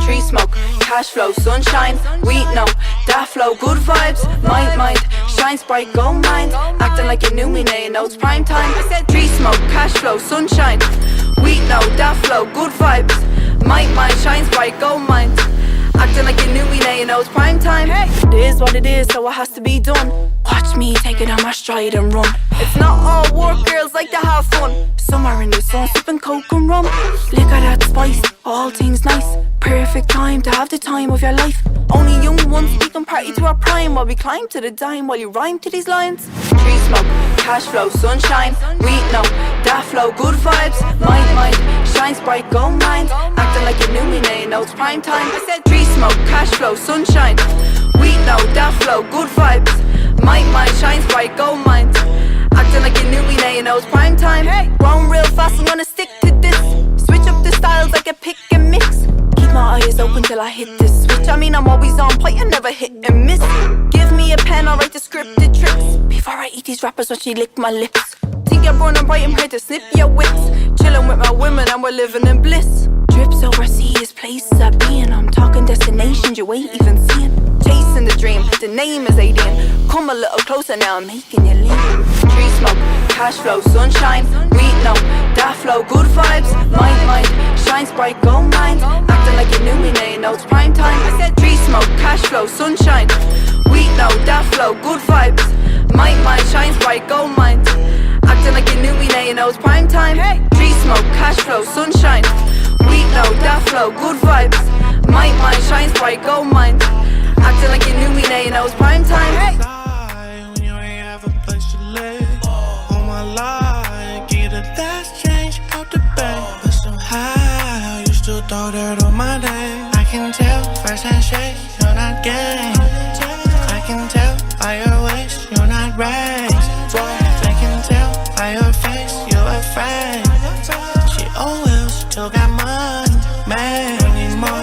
Tree smoke, cash flow, sunshine, wheat no, that flow, good vibes, mind, shines bright, go mind, acting like you knew me, now you know it's prime time. I said tree smoke, cash flow, sunshine, wheat no, that flow, good vibes, mind, shines bright, go mind, acting like you knew me, now you know it's prime time. Hey, it is what it is, so it has to be done. Watch me take it on my stride and run. It's not all work, girls like to have fun. Somewhere in the sun, sipping coke and rum. Look at that spice, all things nice. Perfect time to have the time of your life. Only young ones, we can party to our prime while we climb to the dime while you rhyme to these lines. Tree smoke, cash flow, sunshine, wheat no, that flow, good vibes, mind, shines bright, go mind, acting like you knew me, now you know it's prime time. I said tree smoke, cash flow, sunshine, wheat no, that flow, good vibes, mind, shines bright, go mind, acting like you knew me, now you know it's prime time. Hey, grown real fast, I'm gonna stick to this. Switch up the styles like a pick and mix. Keep my eyes open till I hit this switch. I mean I'm always on point, I never hit and miss. Give me a pen, I'll write the scripted tricks. Before I eat these rappers, watch me lick my lips. Think you're born and bright, I'm here to snip your wits. Chillin' with my women and we're living in bliss. Trips overseas, places I've been. I'm talking destinations you ain't even seen. Chasing the dream, the name is Aiden. Come a little closer now, I'm making you lean. Tree smoke, cash flow, sunshine, wheat no, that flow, good vibes, mind, shines bright, go mind, acting like you knew me, now you know it's prime time. I said tree smoke, cash flow, sunshine, wheat no, that flow, good vibes, mind, shines bright, go mind, acting like you knew me, now you know it's prime time. Hey, tree smoke, cash flow, sunshine, wheat no, that flow, good vibes, mind, shines bright, go mind, acting like you knew me, now you know it's prime time. Hey. When you ain't have a place to live, on my line, get a last change out the bank. But somehow you still throw dirt on my name. I can tell, first handshake, you're not gay. I can tell by your waist, you're not raised. I can tell by your face, you're afraid. She always still got money, man, we need more.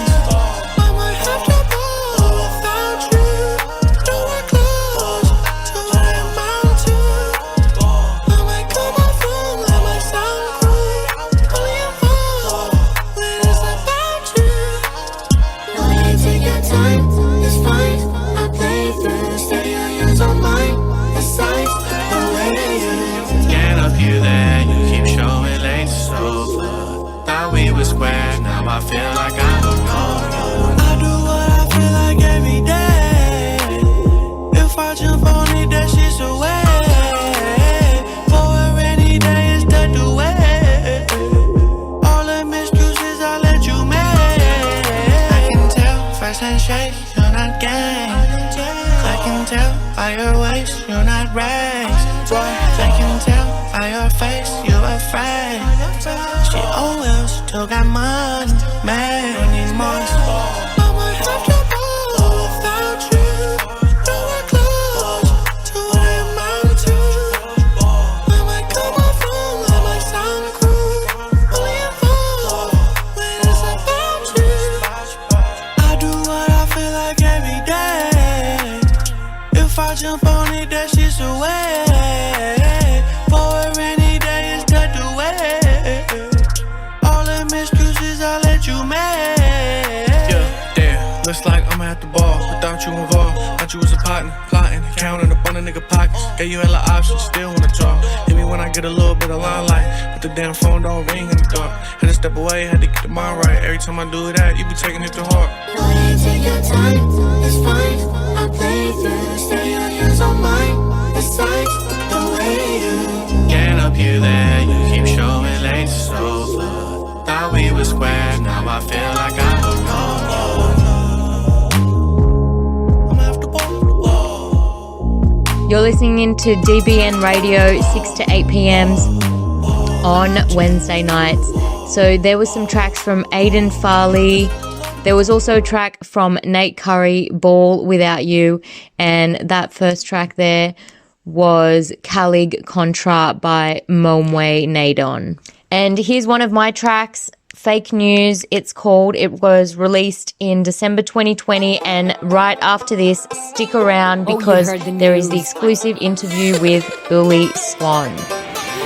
dress and shake, you're not gang. I can tell by your waist, you're not raised. I can tell by your face, you're afraid. She always still got money, man, need more. I'ma have to go without you. Nowhere close to what I amount to. I might call my phone, I might sound cruel. Only involved when it's about you. I do what I feel like every day. If I jump on it, that shit's away. For a rainy day, it's the way. All them excuses I let you make. Yeah, damn, looks like I'ma have to ball without you involved. Thought you was a partner, plotting, counting up on a nigga pockets. Gave you hella options, still wanna talk. Hit me when I get a little bit of limelight, but the damn phone don't ring in the dark. Had to step away, had to get the mind right. Every time I do that, you be taking it to heart. Take your time, it's fine. I play through, stay on yours on mine. Besides the way you Get up, you there, you keep showing late so far. Thought we were square, now I feel like I don't know. You're listening into DBN Radio 6 to 8 p.m. on Wednesday nights. So there was some tracks from Aiden Farley. There was also a track from Nate Curry, Ball Without You. And that first track there was Calig Contra by Momwe Nadon. And here's one of my tracks, Fake News, it's called. It was released in December 2020, and right after this, stick around because there is the exclusive interview with Ullie Swan.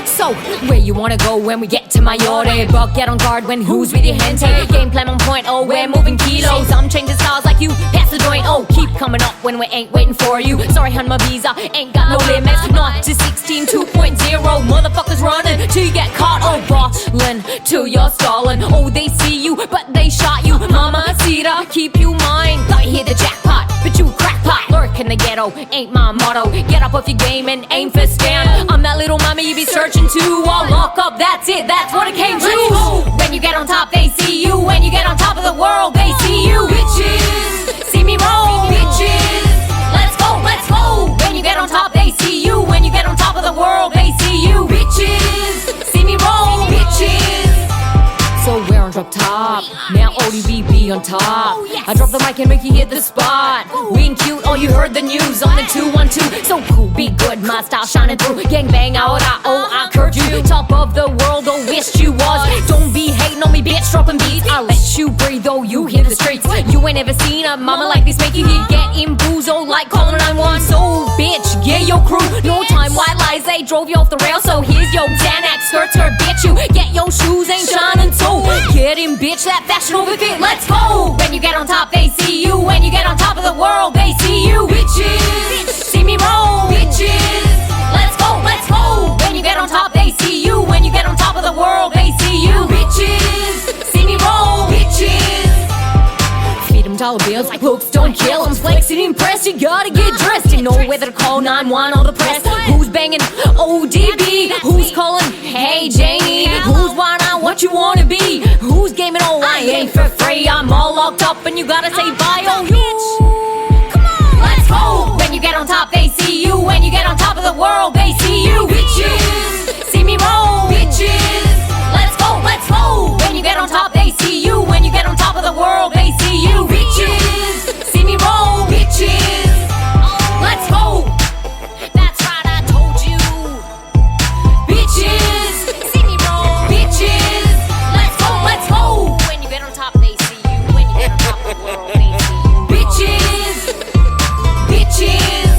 So, where you wanna go when we get to my order? But get on guard when who's with your hand take. Game plan on point, oh, we're moving kilos. I'm changing styles like you, pass the joint, oh, keep coming up when we ain't waiting for you. Sorry, hun, my visa ain't got no limits. Not to 16 2.0, motherfuckers running till you get caught. Oh, ballin' till you're stalling. Oh, they see you, but they shot you. Mama, Cedar, keep you mine. Thought you hit the jackpot, but you a crackpot. Lurk in the ghetto, ain't my motto. Get up off your game and aim for stand. I'm that little mama you be searching to. I'll lock up, that's it, that's what it came to. When you get on top, they see you. When you get on top of the world, they see you. Bitches, see me roll. Bitches, let's go, let's go. When you get on top, they see you. When you get on top of the world, they see you. Bitches, see me roll. Bitches. So we're on drop top, now Audie B be on top. I drop the mic and make you hit the spot. We ain't cute, oh you heard the news on the 212. So cool, be good, my style shining through. Gang bang out, I curved you. Top of the world, oh wished you was. Don't be hating on me, bitch, dropping beats. I let you breathe, oh you hit the streets. You ain't ever seen a mama like this, make you hear getting booze, oh like calling 911. So bitch, get your crew, no time, white lies, they drove you off the rail. So here's your Xanax, skirt, bitch, you get your shoes, ain't shining too. Get in, bitch, that fashion over fit, let's go. When you get on top, they see you. When you get on top of the world, they see you. Bitches, see me roll. Bitches, let's go, let's go. When you get on top, they see you. When you get on top of the world, they see you. Bitches, see me roll. Bitches, feed them dollar bills like looks don't kill them. Flexing, impressed, you gotta get dressed. You know whether to call 911 or the press. Who's banging Audie B? Who's calling, hey Janie? Who's winding out what you wanna be? Who's gaming, oh I ain't for free. I'm all locked up and you gotta say bye, oh bitch. Come on, let's go. When you get on top, they see you. When you get on top of the world, they see you. Bitches, see me roll. Bitches, let's go, let's go. When you get on top, they see you. When you get on top of the world, they see you. Bitches, see me roll. Bitches, let's go. That's right, I told you. Bitches, see me roll. Bitches, let's go, let's go. When you get on top, they see you. When you get on top of the world, they see you. Bitches, bitches.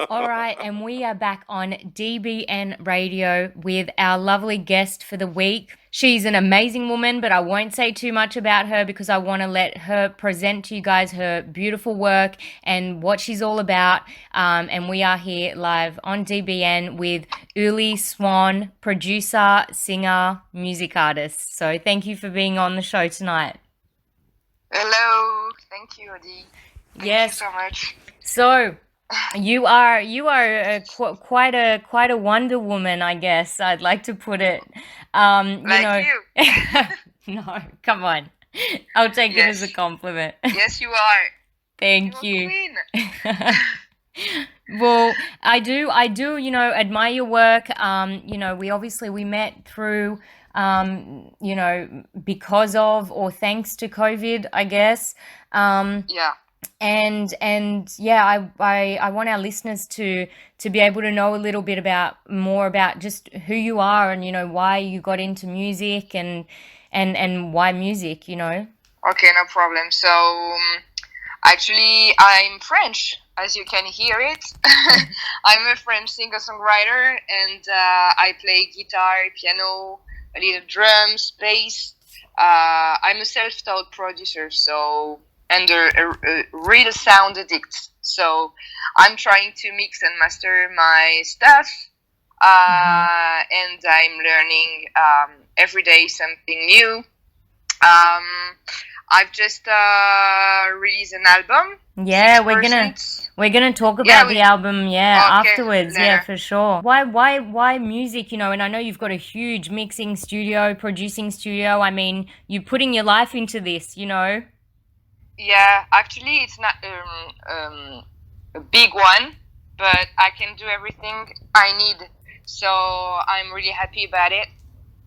All right, and we are back on DBN Radio with our lovely guest for the week. She's an amazing woman, but I won't say too much about her because I want to let her present to you guys her beautiful work and what she's all about. And we are here live on DBN with Ullie Swan, producer, singer, music artist. So thank you for being on the show tonight. Hello, thank you, Audie. Thank you so much. So you are quite a Wonder Woman, I guess I'd like to put it. You. No, come on. I'll take it as a compliment. Yes, you are. Thank You're you. a queen. Well, I do, admire your work. We met through, because of or thanks to COVID, I guess. Yeah. And yeah, I want our listeners to be able to know a little bit more about just who you are and why you got into music and why music. Okay, no problem. So, actually, I'm French, as you can hear it. I'm a French singer-songwriter, and I play guitar, piano, a little drums, bass. I'm a self-taught producer, so and a real sound addict. So I'm trying to mix and master my stuff, and I'm learning every day something new. I've just released an album. Yeah, we're gonna talk about the album, afterwards. Later. Yeah, for sure. Why music? And I know you've got a huge mixing studio, producing studio. I mean, you're putting your life into this. Yeah, actually, it's not a big one, but I can do everything I need. So I'm really happy about it.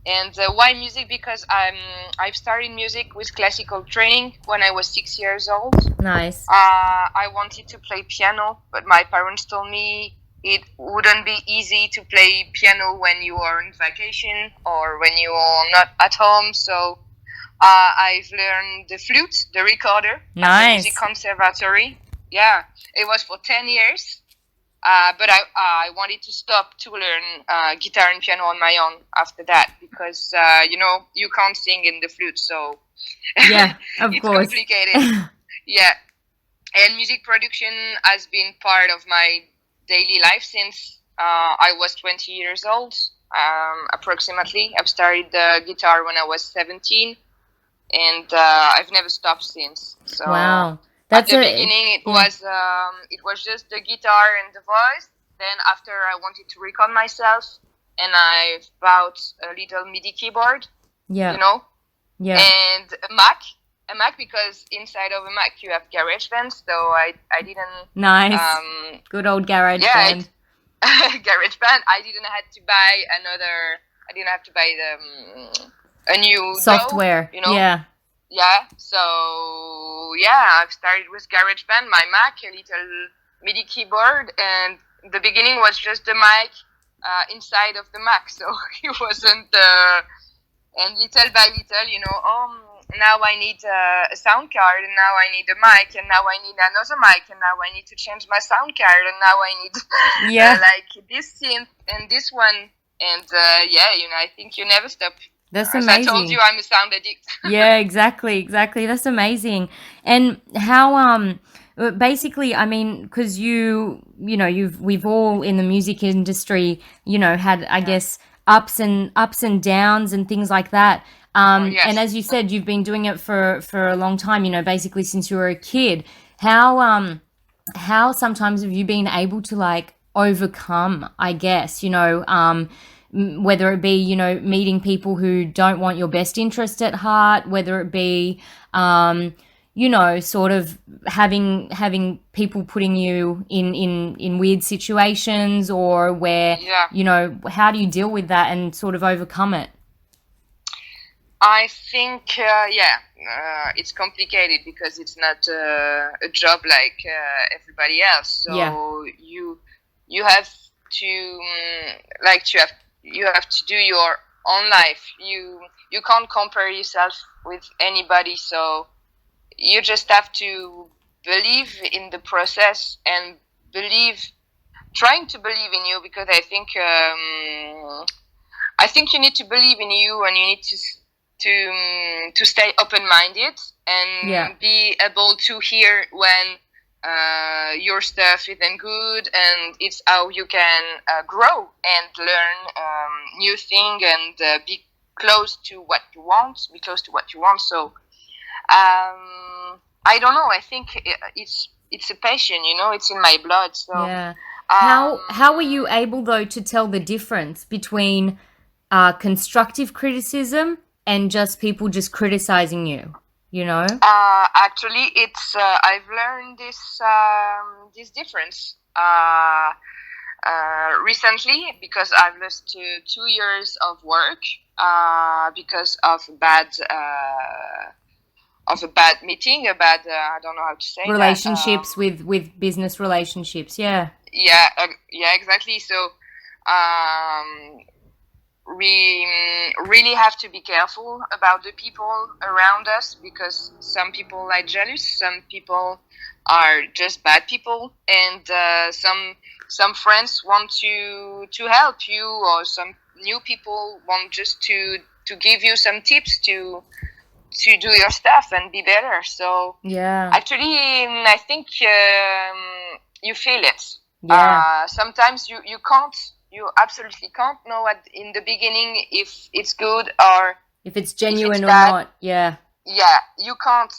And why music? Because I've started music with classical training when I was 6 years old. Nice. I wanted to play piano, but my parents told me it wouldn't be easy to play piano when you are on vacation or when you are not at home. So I've learned the flute, the recorder, at the music conservatory. Yeah, it was for 10 years. But I wanted to stop to learn guitar and piano on my own after that because, you can't sing in the flute. So yeah, of it's course. complicated. Yeah. And music production has been part of my daily life since I was 20 years old, approximately. I've started the guitar when I was 17, and I've never stopped since. So Wow. at the beginning, it was just the guitar and the voice. Then after, I wanted to record myself, and I bought a little MIDI keyboard. Yeah. Yeah. And a Mac because inside of a Mac you have GarageBand. So I didn't. Nice. Good old GarageBand. GarageBand. I didn't have to buy another. I didn't have to buy a new software. Yeah. Yeah, so yeah, I've started with GarageBand, my Mac, a little MIDI keyboard, and the beginning was just the mic inside of the Mac, so it wasn't. And little by little, now I need a sound card, and now I need a mic, and now I need another mic, and now I need to change my sound card, and now I need like this synth and this one, and I think you never stop. That's As amazing. I told you, I'm a sound addict. Yeah, exactly. That's amazing. And how basically, I mean, because we've all in the music industry, had I guess ups and downs and things like that. Yes. And as you said, you've been doing it for a long time. Basically since you were a kid. How sometimes have you been able to like overcome? I guess whether it be meeting people who don't want your best interest at heart, whether it be sort of having people putting you in weird situations, or where how do you deal with that and sort of overcome it? I think it's complicated because it's not a job like everybody else. So you have to you have to do your own life. You can't compare yourself with anybody, so you just have to believe in the process and trying to believe in you, because I think you need to believe in you, and you need to stay open-minded and be able to hear when your stuff isn't good, and it's how you can grow and learn new thing and be close to what you want. So I don't know. I think it's a passion. It's in my blood. So how were you able though to tell the difference between constructive criticism and just people just criticizing you, you know? Actually, it's I've learned this difference recently because I've lost 2 years of work because of a bad meeting, I don't know how to say Relationships with business relationships, yeah. Yeah, exactly. So we really have to be careful about the people around us because some people are jealous, some people are just bad people, and some friends want to help you, or some new people want just to give you some tips to do your stuff and be better. So yeah, actually, I think you feel it. Yeah. Sometimes you absolutely can't know in the beginning if it's good or if it's genuine or bad. not. Yeah. Yeah, you can't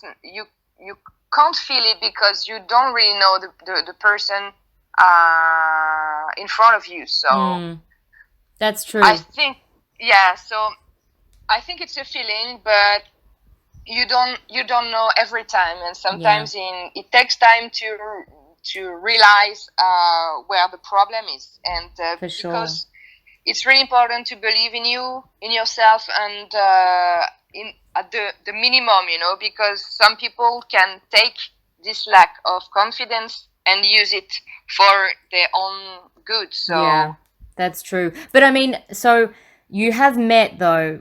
feel it because you don't really know the person in front of you. So that's true. I think so I think it's a feeling, but you don't know every time, and sometimes it takes time to realize where the problem is, and For sure. because it's really important to believe in yourself, and at the minimum, because some people can take this lack of confidence and use it for their own good. So yeah, that's true. But I mean, so you have met though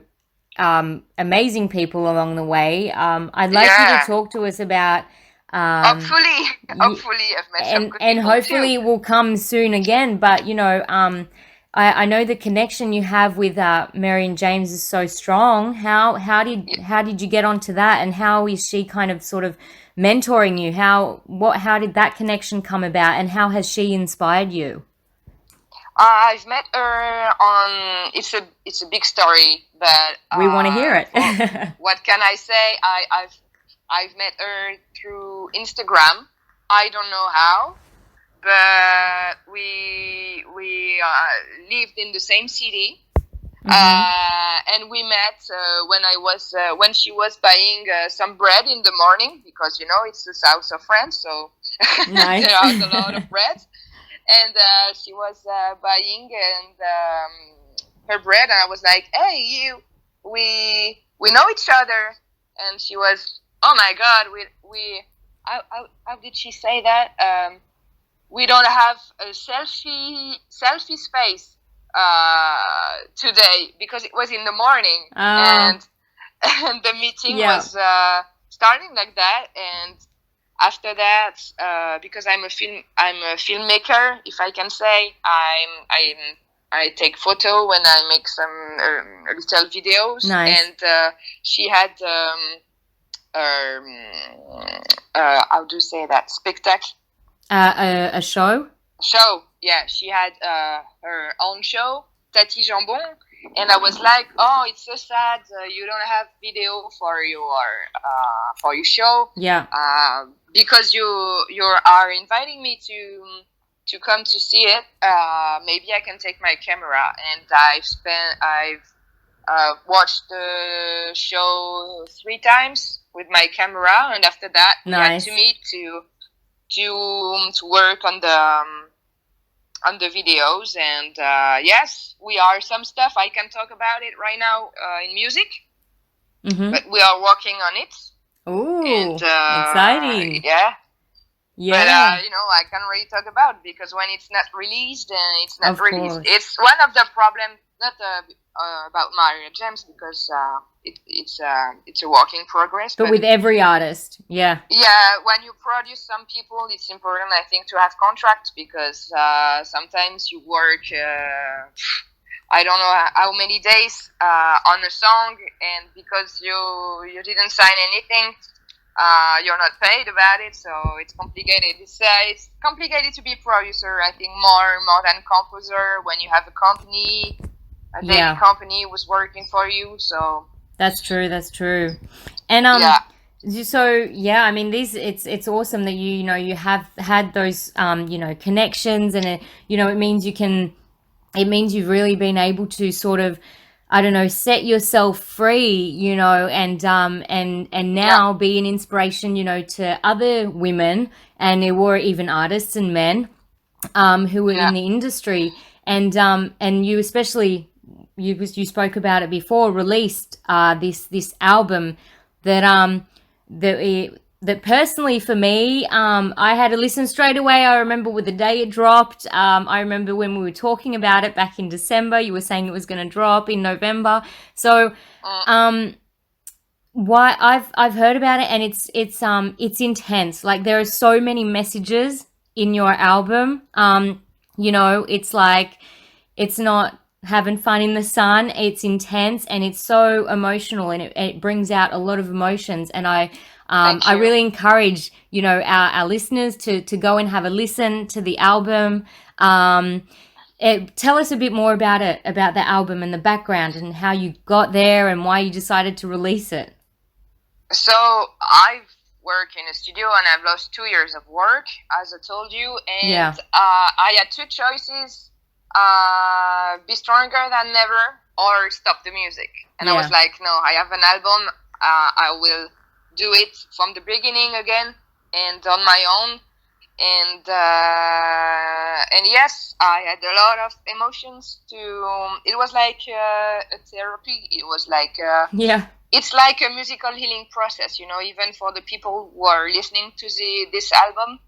amazing people along the way. I'd like you to talk to us about hopefully I've met some good and people hopefully too. it will come soon again. But I know the connection you have with Mary and James is so strong. How did you get onto that, and how is she kind of sort of mentoring you? How did that connection come about, and how has she inspired you? I've met her on. It's a big story, but we want to hear it. What can I say? I've met her through Instagram. I don't know how, but we lived in the same city, and we met when she was buying some bread in the morning, because it's the south of France, so nice. There's a lot of bread. And she was buying her bread, and I was like, "Hey, we know each other." And she was, "Oh my God, we how did she say that? We don't have a selfie space today because it was in the morning, and the meeting was starting like that." And after that, because I'm a filmmaker, if I can say, I take photo when I make some little videos. Nice. And she had how do you say that, spectacle? A show. Yeah, she had her own show, Tati Jambon. And I was like, "Oh, it's so sad. You don't have video for your show." Yeah. Because you are inviting me to come to see it. Maybe I can take my camera. And I've watched the show 3 times with my camera, and after that we had to meet to work on the videos. And yes, we are some stuff. I can talk about it right now in music, but we are working on it. Ooh, and, exciting! Yeah. Yeah. But I can't really talk about it because when it's not released, it's not Of released. course. It's one of the problems, not about Mario James, because it's a work in progress. But with every artist, yeah. Yeah, when you produce some people, it's important, I think, to have contracts, because sometimes you work, I don't know how many days on a song, and because you didn't sign anything, you're not paid about it, so it's complicated. It's complicated to be a producer, I think, more than composer, when you have a company, a daily company who's working for you, so... That's true. And so I mean, it's awesome that you have had those connections, and it means you've really been able to sort of I don't know, set yourself free, you know, and now be an inspiration, you know, to other women or even artists and men who are in the industry. And you especially, you spoke about it before, released this album that personally for me, I had to listen straight away. I remember with the day it dropped. I remember when we were talking about it back in December, you were saying it was going to drop in November. So, why I've heard about it, and it's intense. Like, there are so many messages in your album. You know, it's like, it's not having fun in the sun. It's intense and it's so emotional, and it brings out a lot of emotions. And I really encourage, you know, our listeners to go and have a listen to the album. Tell us a bit more about it, about the album and the background and how you got there and why you decided to release it. So I've worked in a studio and I've lost 2 years of work, as I told you. And I had two choices, be stronger than ever or stop the music. And I was like, no, I have an album. I will do it from the beginning again and on my own. And yes, I had a lot of emotions it was like a therapy. It was like it's like a musical healing process, you know, even for the people who are listening to this album.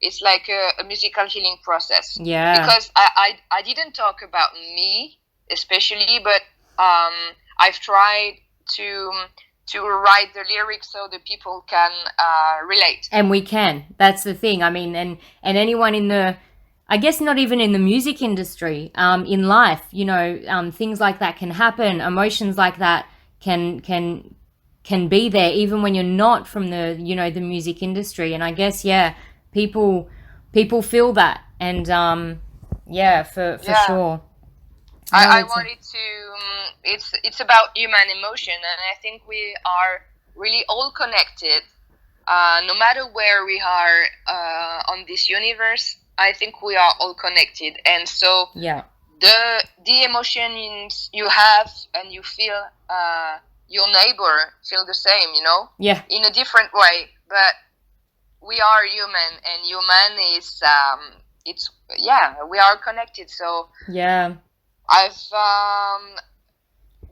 It's like a musical healing process. Yeah. Because I didn't talk about me especially, but I've tried to write the lyrics so the people can relate. And we can. That's the thing. I mean, and anyone in the, I guess not even in the music industry, in life, you know, things like that can happen. Emotions like that can be there even when you're not from the, you know, the music industry. And I guess, people feel that. And for sure. I wanted to, it's about human emotion, and I think we are really all connected, no matter where we are on this universe. I think we are all connected, and so the emotions you have and you feel, your neighbor feel the same, you know, in a different way, but we are human, and human is we are connected. So I've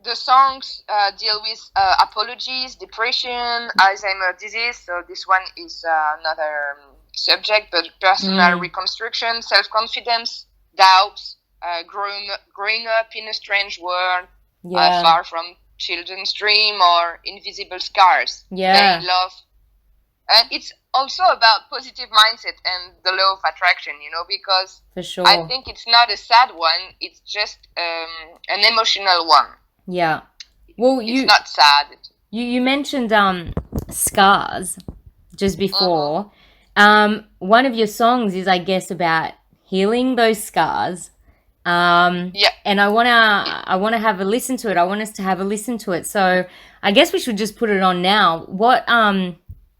the songs deal with apologies, depression, Alzheimer's disease. So this one is another subject, but personal reconstruction, self-confidence, doubts, growing up in a strange world, far from children's dream, or invisible scars, pain, love. And it's also about positive mindset and the law of attraction, you know, because I think it's not a sad one. It's just an emotional one. Yeah. Well, it's not sad. You mentioned scars just before. One of your songs is, I guess, about healing those scars. And I wanna have a listen to it. I want us to have a listen to it. So I guess we should just put it on now.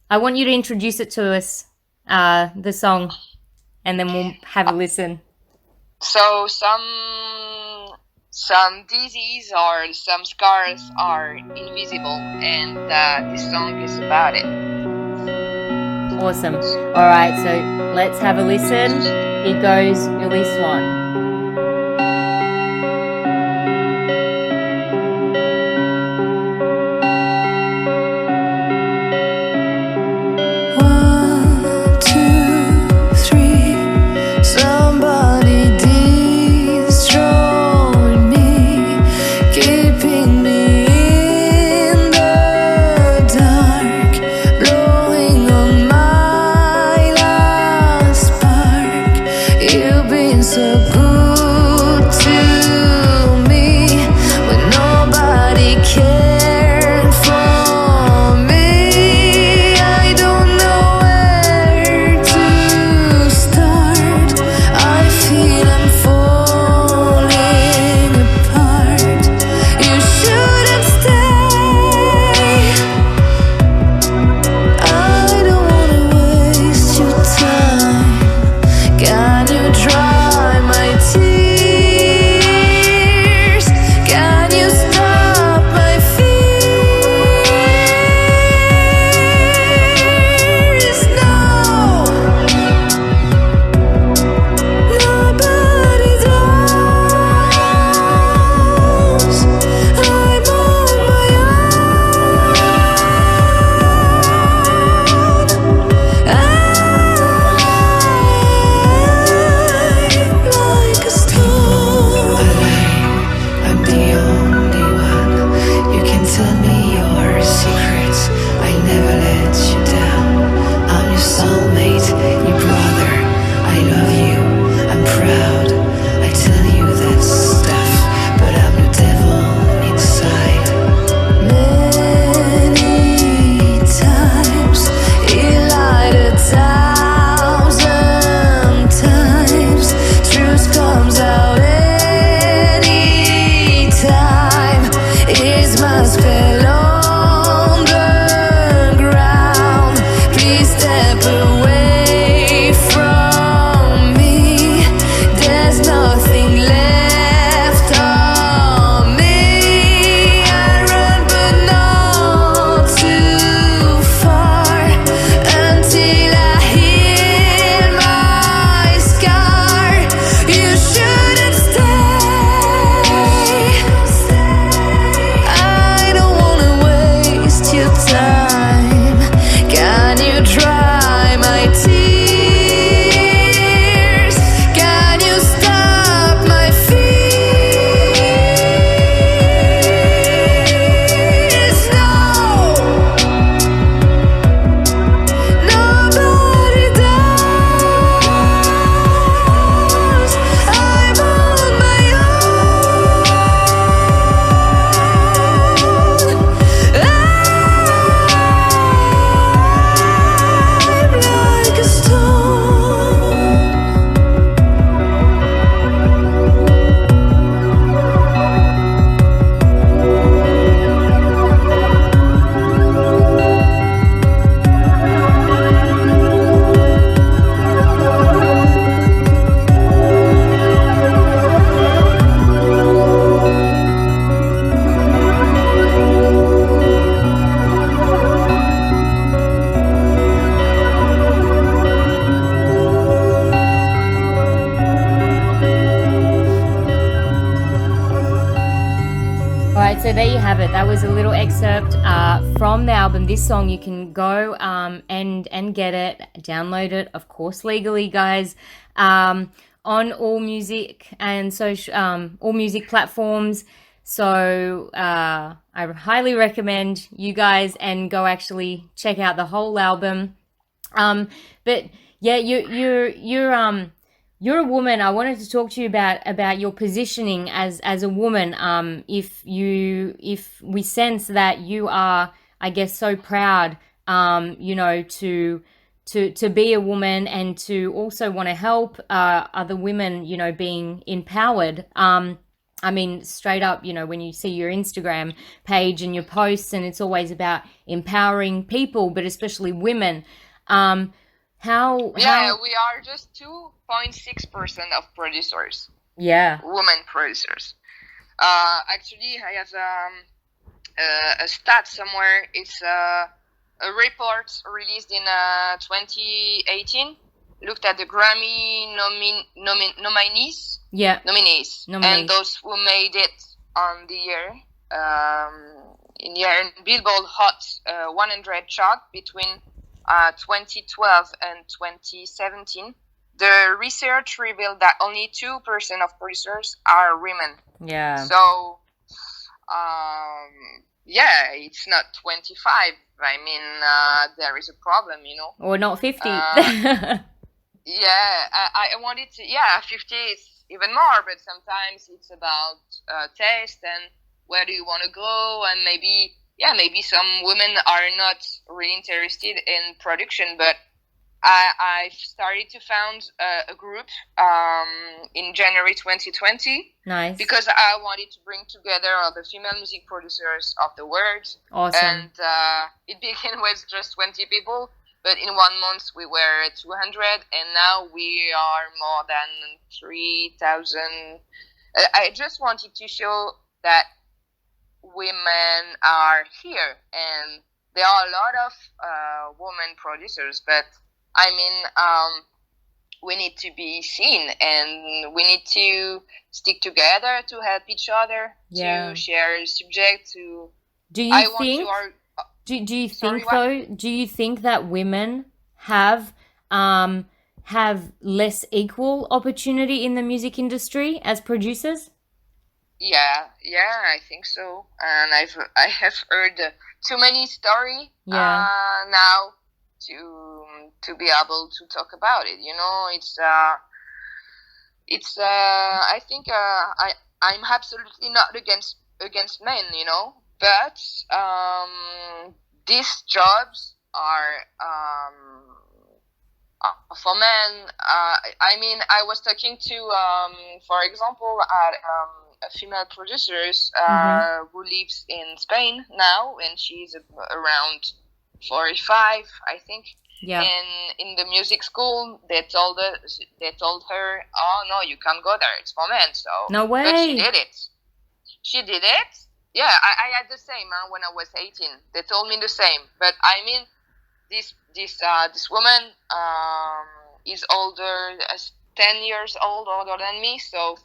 I want you to introduce it to us, the song, and then we'll have a listen. So some disease or some scars are invisible, and this song is about it. Awesome. All right, so let's have a listen. Here goes Ullie Swan. So have it. That was a little excerpt from the album. This song, you can go and get it, download it, of course, legally, guys, on all music and all music platforms. So I highly recommend you guys and go actually check out the whole album. But yeah, you're a woman. I wanted to talk to you about your positioning as a woman. If we sense that you are, I guess, so proud, to be a woman and to also want to help other women, being empowered. I mean, straight up, when you see your Instagram page and your posts, and it's always about empowering people, but especially women. How we are just 2.6% of producers. Yeah. Women producers. Actually, I have a stat somewhere. It's a report released in 2018. Looked at the Grammy nominees. Yeah. Nominees. And those who made it on the year. In Billboard Hot 100 chart between 2012 and 2017, the research revealed that only 2% of producers are women. Yeah. So, it's not 25. I mean, there is a problem, Or not 50. I wanted to, 50 is even more, but sometimes it's about taste and where do you want to go, and maybe some women are not really interested in production, but I started to found a group in January 2020. Nice. Because I wanted to bring together all the female music producers of the world. Awesome. And it began with just 20 people, but in 1 month we were 200, and now we are more than 3,000. I just wanted to show that women are here, and there are a lot of women producers, but I mean, we need to be seen, and we need to stick together to help each other, to share subject. Do you think that women have less equal opportunity in the music industry as producers? Yeah, I think so, and I have heard too many stories now to be able to talk about it. I think I'm absolutely not against men, but these jobs are for men. I mean, I was talking to, for example, a female producer who lives in Spain now, and she's around 45, I think. Yeah. And in the music school, they told her, "Oh no, you can't go there. It's for men." So no way. But she did it. Yeah, I had the same when I was 18. They told me the same. But I mean, this woman is older, 10 years older than me. So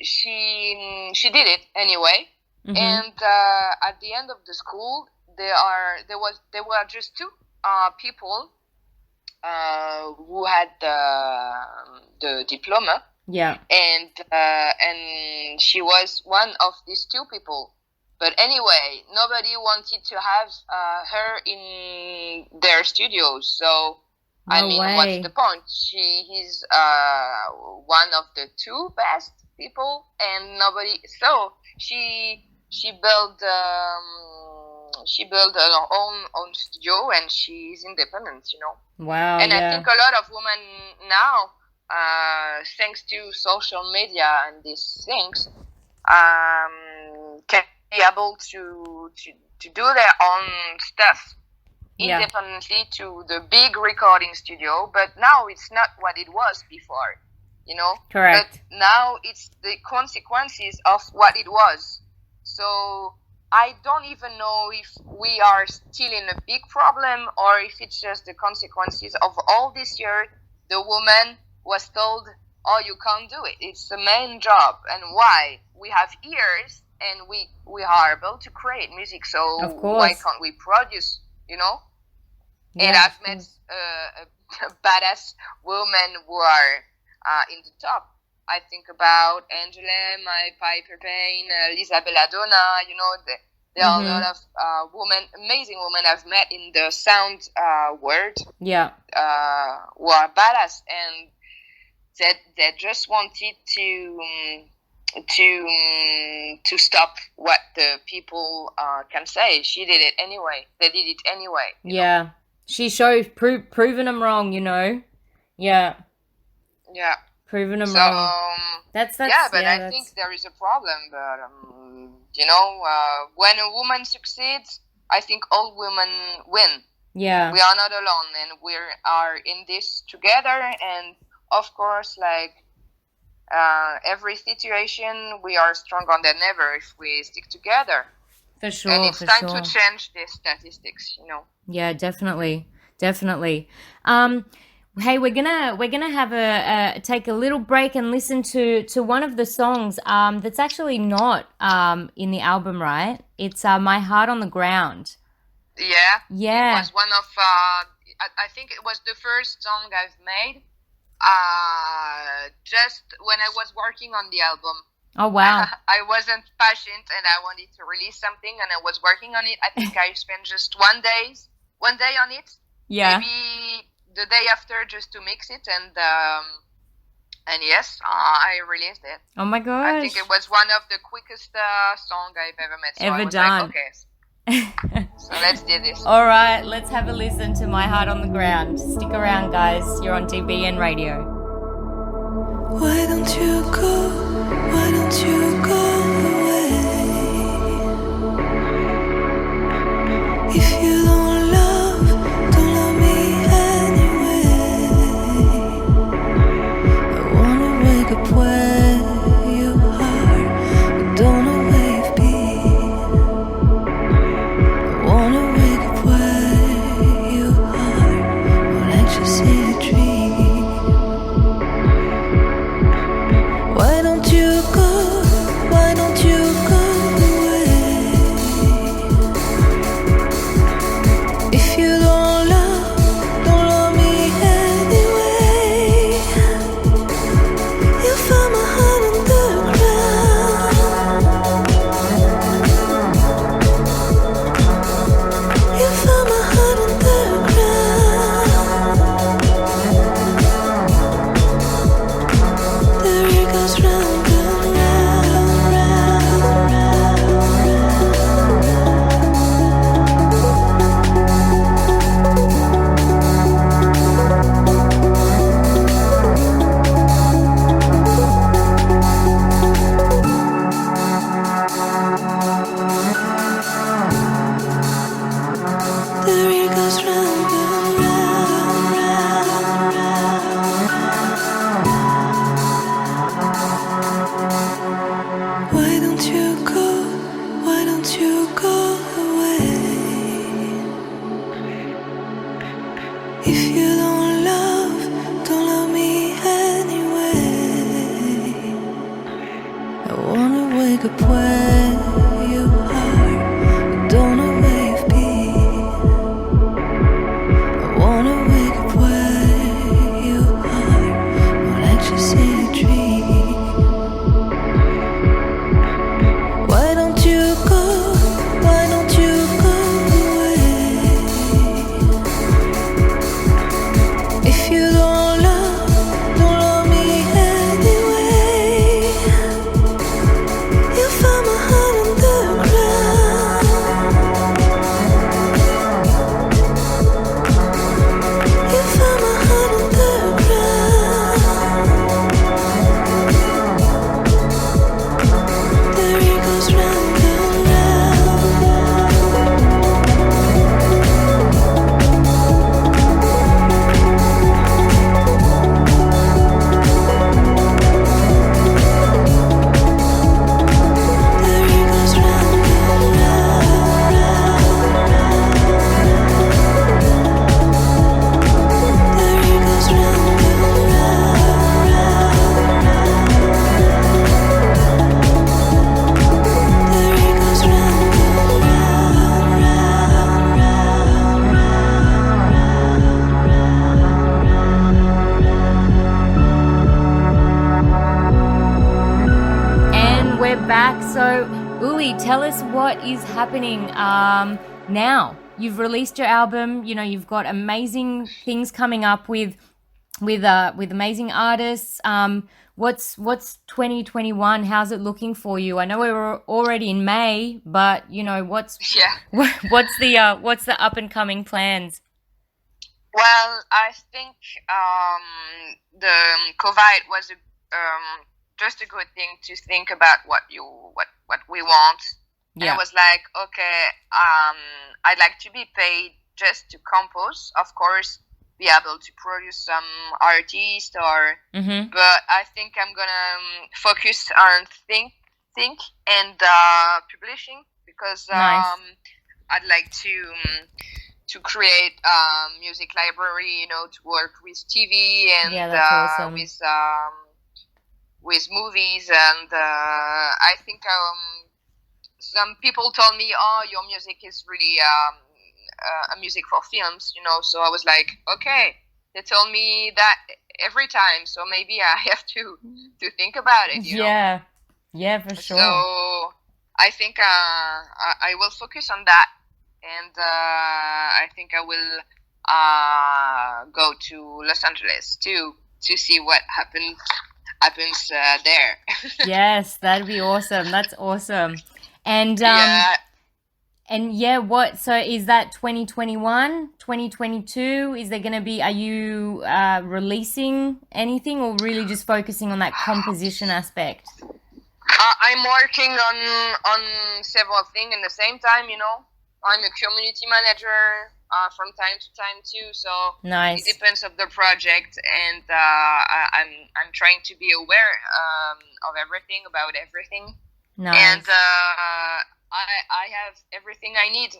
she did it anyway. Mm-hmm. And at the end of the school, there were just 2 people who had the diploma. Yeah. And she was one of these 2 people. But anyway, nobody wanted to have her in their studios. So what's the point? He's one of the 2 best people, and nobody. So she built her own studio, and she's independent. Wow. And I think a lot of women now, thanks to social media and these things, can be able to do their own stuff independently to the big recording studio. But now it's not what it was before, Correct. But now it's the consequences of what it was. So I don't even know if we are still in a big problem, or if it's just the consequences of all this year. The woman was told, "Oh, you can't do it. It's the main job." And why? We have ears and we are able to create music. So Of course. why can't we produce? You know. And Yeah, I've met a badass women who are in the top. I think about Angela, my Piper Payne, Lisa Belladonna. You know, there are a lot of women, amazing women I've met in the sound world. Yeah. Who are badass, and they just wanted to stop what the people can say. She did it anyway. They did it anyway. Yeah. She showed, proven them wrong, you know? Yeah. Yeah. Proven them So, wrong. That's yeah, but I that's- think there is a problem. But you know, when a woman succeeds, I think all women win. Yeah. We are not alone, and we are in this together. And of course, like every situation, we are stronger than ever if we stick together. For sure, And it's for time sure. to change the statistics. You know. Yeah, definitely. Hey, we're gonna have take a little break and listen to one of the songs that's actually not in the album, right? It's My Heart on the Ground. Yeah. Yeah. It was one of I think it was the first song I've made. Just when I was working on the album. Oh wow. I wasn't passionate and I wanted to release something and I was working on it. I think I spent just one day on it. Yeah. Maybe the day after just to mix it and yes, I released it. Oh my gosh. I think it was one of the quickest song I've ever made. So Ever I was done. Like, okay. So let's do this. All right, let's have a listen to My Heart on the Ground. Stick around, guys. You're on DBN Radio. Why don't you go? Why don't you go away? If you don't love me anyway. I wanna wake up where you are, but don't know where you've been. I wanna wake up where you are, won't let you see a dream. Why don't you go? Why don't you go away? If you don't love me anyway. You find my heart on the ground. You find my heart on the ground. The river goes round and round, round, the river goes round and round, round, round. Why don't you go? Why don't you go away? If you don't love me anyway. I wanna wake up where you are, but don't know where you've been. So, Ullie, tell us what is happening now. You've released your album. You know, you've got amazing things coming up with amazing artists. What's 2021? How's it looking for you? I know we're already in May, but you know what's the up and coming plans? Well, I think the COVID was just a good thing to think about what we want. Yeah. And I was like, okay, I'd like to be paid just to compose, of course, be able to produce some artists but I think I'm gonna focus on think and publishing because Nice. I'd like to create music library, you know, to work with TV and Yeah, that's awesome. with movies and I think some people told me, oh, your music is really a music for films, you know. So I was like, okay, they told me that every time, so maybe I have to think about it, you know. Yeah, for sure. So I think I will focus on that, and I think I will go to Los Angeles to see what happens there. Yes, that'd be awesome. That's awesome. And what, so is that 2021, 2022? Is there going to be, are you releasing anything or really just focusing on that composition aspect? I'm working on several things at the same time, you know. I'm a community manager from time to time too, so Nice. it depends of the project, and I'm trying to be aware of everything, about everything. Nice. And I have everything I need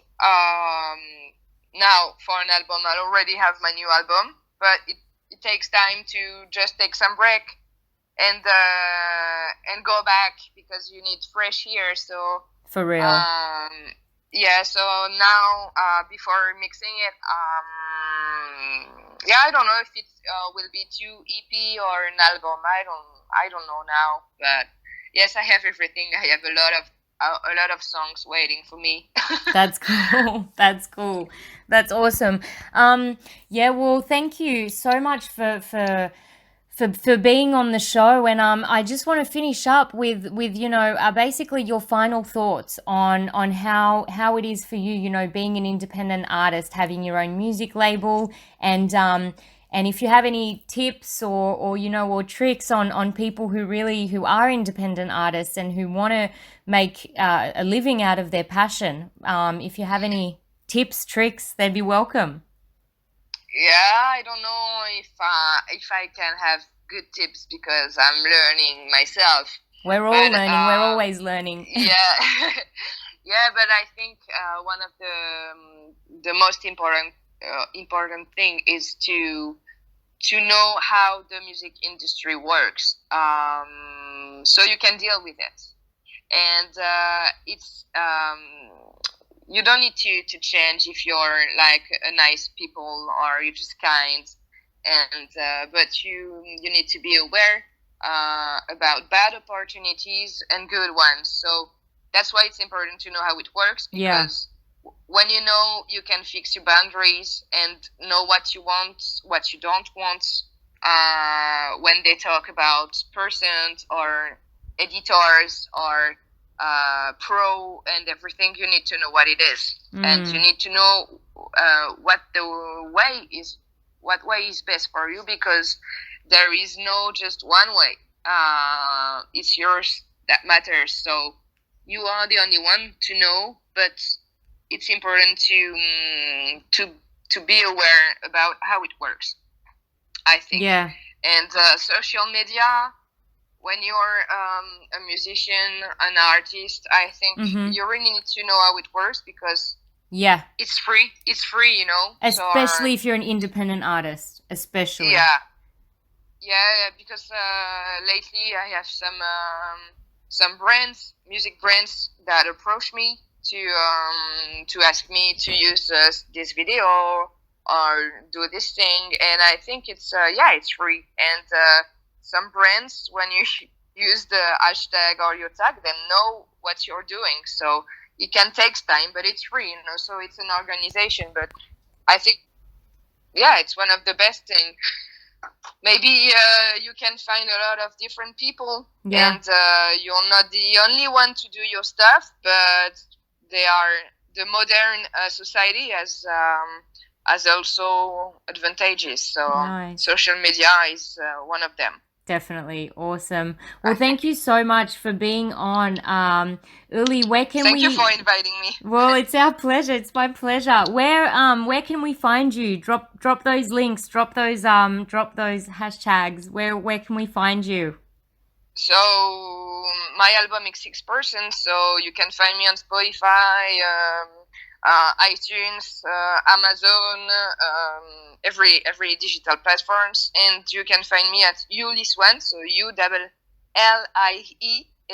now for an album. I already have my new album, but it takes time to just take some break and go back because you need fresh air. So For real. yeah. So now before mixing it, I don't know if it will be 2 EP or an album. I don't know now, but yes, I have everything. I have a lot of songs waiting for me. That's cool. That's cool. That's awesome. Well, thank you so much for being on the show, and I just want to finish up with you know basically your final thoughts on how it is for you, you know, being an independent artist, having your own music label, and if you have any tips or you know, or tricks on people who are independent artists and who want to make a living out of their passion. If you have any tips, tricks, they'd be welcome. Yeah, I don't know if I can have good tips because I'm learning myself. We're all learning. We're always learning. Yeah, yeah. But I think one of the most important thing is to know how the music industry works, so you can deal with it. And it's you don't need to change if you're like a nice people or you're just kind, and but you need to be aware about bad opportunities and good ones. So that's why it's important to know how it works, because when you know, you can fix your boundaries and know what you want, what you don't want. When they talk about percent or editors or pro and everything, you need to know what it is, and you need to know what way is best for you, because there is no just one way. It's yours that matters. So you are the only one to know, but it's important to be aware about how it works, I think. Yeah. And social media, when you're a musician, an artist, I think you really need to know how it works, because it's free. It's free, you know. Especially if you're an independent artist, especially. Yeah, because lately I have some brands, music brands, that approach me to ask me to use this video or do this thing, and I think it's it's free. And some brands, when use the hashtag or your tag them, know what you're doing. So it can take time, but it's free, so it's an organization. But I think, it's one of the best things. Maybe you can find a lot of different people, and you're not the only one to do your stuff, but they are the modern society has also advantages. So Nice. social media is one of them. Definitely. Awesome. Well, thank you so much for being on. Ullie, where can Thank we... you for inviting me. Well, it's our pleasure. It's my pleasure. Where can we find you? Drop those links. Drop those hashtags. Where can we find you? So my album is 6%, so you can find me on Spotify, iTunes, Amazon, every digital platforms, and you can find me at Ullie Swan, so ULLIE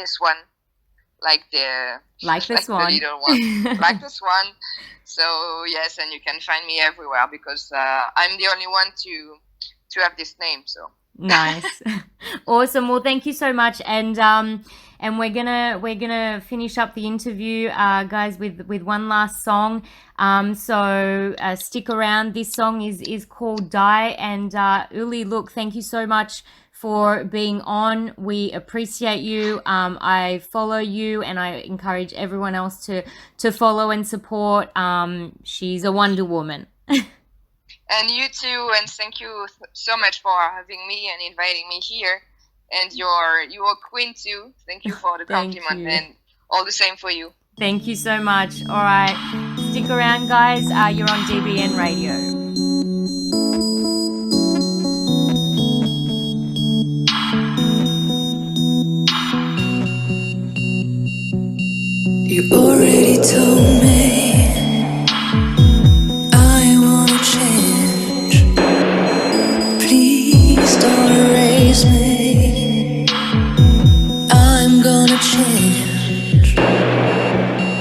Swan, like the swan, the little one, like the swan. So yes, and you can find me everywhere because I'm the only one to have this name. So nice. Awesome. Well, thank you so much, and we're gonna finish up the interview, guys, with one last song. So stick around. This song is called Die. And Ullie, look, thank you so much for being on. We appreciate you. I follow you, and I encourage everyone else to follow and support. She's a Wonder Woman. And you too, and thank you so much for having me and inviting me here. And you're a queen too. Thank you for the compliment, and all the same for you. Thank you so much. All right, stick around, guys. You're on DBN Radio. You already told me I wanna change. Please don't erase me. I'm gonna change.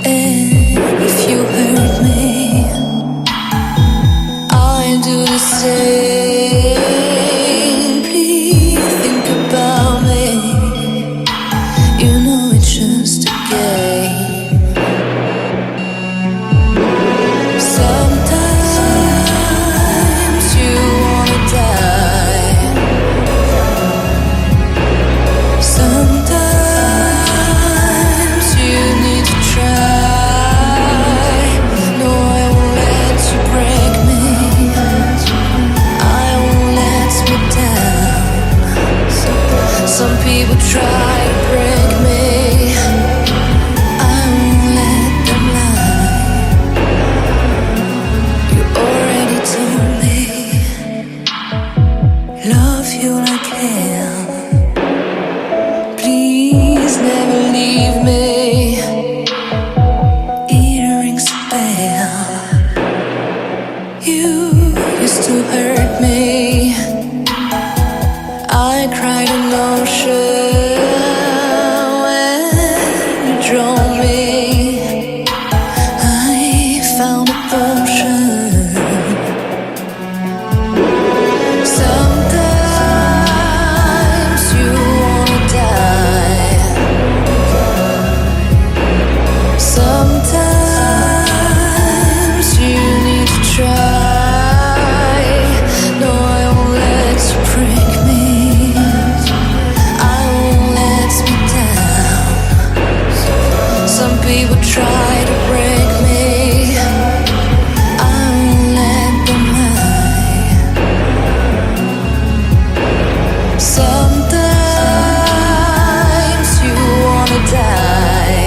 And if you hurt me, I do the same. Please think about me. You know it's just a game. Sometimes you wanna die. Sometimes you need to try. No, I won't let you break me. I won't let you down. Some people try to break me. I won't let them lie. You already told me love you like hell. Please never leave me. It rings a bell. You used to hurt me. I cried an ocean when you drove me. I found a potion. Sometimes you wanna die. Sometimes you need to try. No, I won't let you break me. I won't let you down. Some people try to break me. I won't let them lie. Sometimes you wanna die.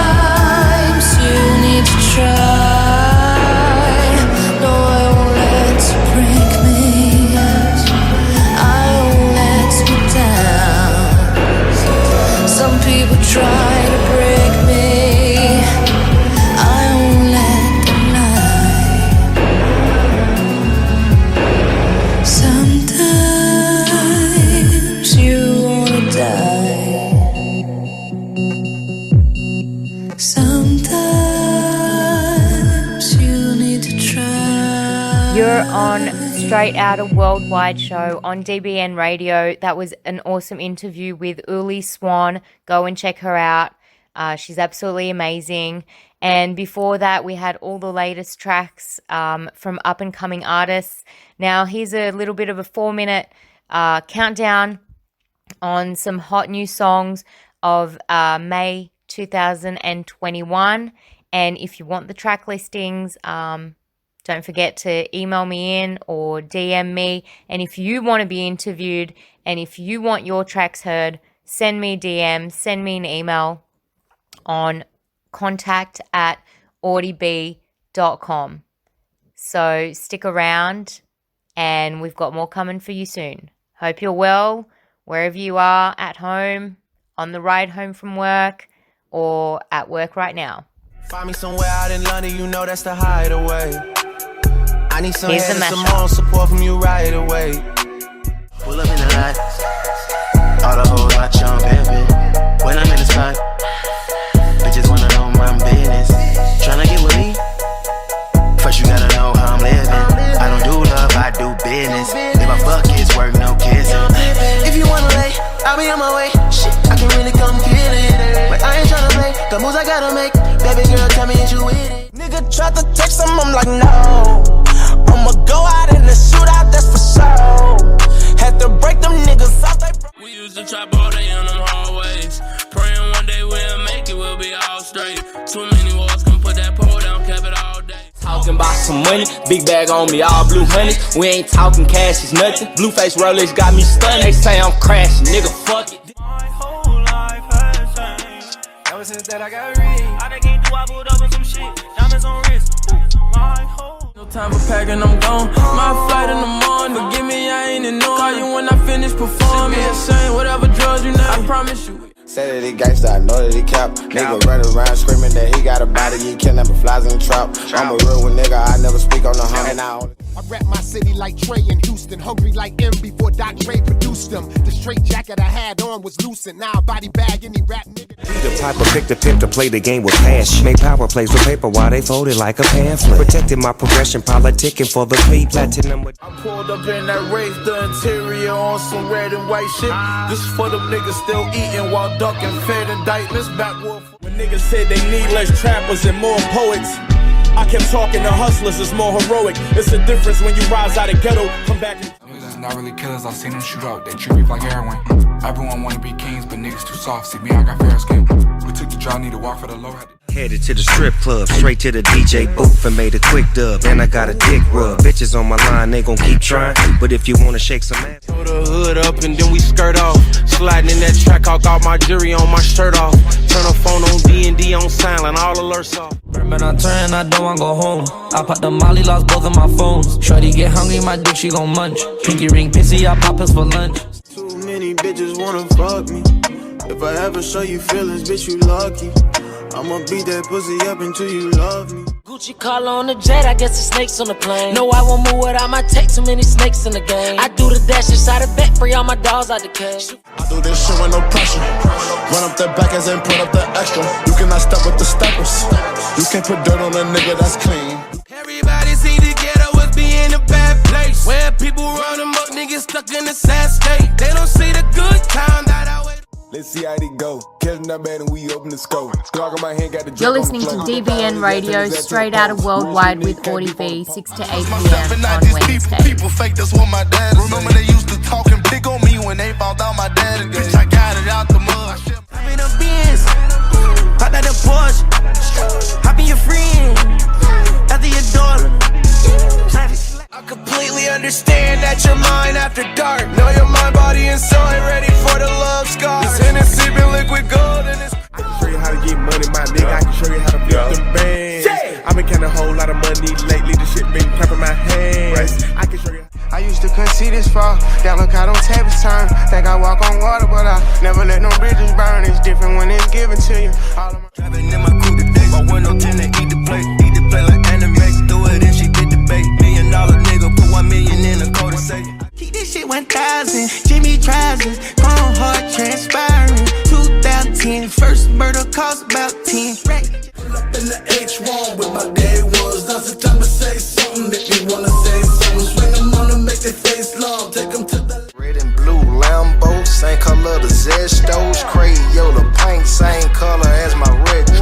Sometimes you need to try. No, I won't let you break me. I won't let you down. Some people try to break me. I won't let them lie. Sometimes you wanna die. Sometimes you need to try. You're on Straight Outta Worldwide show on DBN Radio. That was an awesome interview with Ullie Swan. Go and check her out. She's absolutely amazing. And before that, we had all the latest tracks from up-and-coming artists. Now, here's a little bit of a 4-minute countdown on some hot new songs of May 2021. And if you want the track listings, don't forget to email me in or DM me. And if you want to be interviewed and if you want your tracks heard, send me a DM, send me an email on contact@audieb.com. So stick around and we've got more coming for you soon. Hope you're well, wherever you are, at home, on the ride home from work, or at work right now. Find me somewhere out in London, you know that's the hideaway. I need some Here's head the and some mashup. more support from you right away. Pull up in the line, all the hoes I jump heavy. When I'm in the spot, bitches wanna know my business. Tryna get with me, first you gotta know how I'm living. I don't do love, I do business. If I fuck, it's work, no kissing. If you wanna lay, I'll be on my way. Shit, I can really come kill it. But I ain't tryna play, the moves I gotta make. Baby girl, tell me is you with it. Nigga tried to text him, I'm like, no. I'ma go out in the shootout, that's for sure. Had to break them niggas off, We used to trap all day in them hallways. Praying one day we'll make it, we'll be all straight. Too many walls can put that pole down, kept it all day. Talking about some money, big bag on me, all blue honey. We ain't talking cash, it's nothing. Blue face Rolex got me stunned. They say I'm crashing, nigga, fuck it. My whole life has changed. Ever since that I got rich, I done came through, I pulled up on some shit. Diamonds on wrist, my whole. No time for packing, I'm gone. My flight in the morning, forgive me, I ain't in no. Call you when I finish performing. Insane, whatever drugs you know, I promise you. Say that he gangsta, I know that he cap. Nigga run around screaming that he got a body, he kidnapping flies in the trap. I'm a real one nigga, I never speak on the hunt. I rap my city like Trey in Houston, hungry like M before Doc Dre produced them. The straight jacket I had on was loosened, now I body bag any rap nigga. The type of pick the pimp to play the game with passion. Made power plays with paper while they folded like a pamphlet. Protected my progression, politicking for the P platinum. I pulled up in that race, the interior on some red and white shit. This for them niggas still eating while ducking fed indictments backward. When niggas said they need less trappers and more poets, I kept talking to hustlers, it's more heroic. It's a difference when you rise out of ghetto, come back and... Niggas that's not really killers, I seen them shoot out. They treat me like heroin. Everyone wanna be kings, but niggas too soft. See me, I got fair skin. We took the draw, need to walk for the low. Headed to the strip club, straight to the DJ booth and made a quick dub. And I got a dick rub. Bitches on my line, they gon' keep trying. But if you wanna shake some ass, Throw the hood up and then we skirt off. Sliding in that track, I got my jury on my shirt off. Turn the phone on D&D on silent, all alerts off. When I turn, I don't wanna go home. I pop the molly, lost both of my phones. Shorty get hungry, my dick, she gon' munch. Pinky ring, pissy, I pop pills for lunch. Too many bitches wanna fuck me. If I ever show you feelings, bitch, you lucky. I'ma beat that pussy up until you love me. Gucci collar on the jet, I guess the snakes on the plane. No, I won't move without my take, too many snakes in the game. I do the dash inside the back, free all my dogs out the cage. I do this shit with no pressure. Run up the back as and put up the extra. You cannot step with the steppers. You can't put dirt on a nigga that's clean. Everybody see the ghetto as being a bad place. Where people run them up, niggas stuck in a sad state. They don't see the good time that I wait. Let's see how they go. Catching that man and we open the scope. Glock in my hand, got the You're listening to DBN Radio, straight out of Worldwide with Audie B, 6 to 8 p.m. on Wednesday. People fake, that's what my dad is. Remember they used to talk and pick on me when they found out my dad again. Bitch, I got it out the mud. I'm in a Benz, hop out the Porsche, hop in your friend, after your daughter. I completely understand that you're mine after dark. Know your mind, body, and soul ain't ready for the love scars. This Hennessy been liquid gold and it's... I can show you how to get money, my nigga. I can show you how to flip them bands. I've been counting a whole lot of money lately. The shit been clapping my hands. I can show you. I used to couldn't see this far. Down look out on tables turn. Think I walk on water, but I never let no bridges burn. It's different when it's given to you. All of my Driving in my coupe today. My window tint to eat the plate like anime. Do it and she get the bait. $1 million nigga put 1 million in a coat to say. Keep this shit 1000. Jimmy tries it. Chrome heart transpiring. 2010. First murder cost about 10. Pull up in the H1 with my day ones. Now's the time to say something. If you wanna say something, swing them on the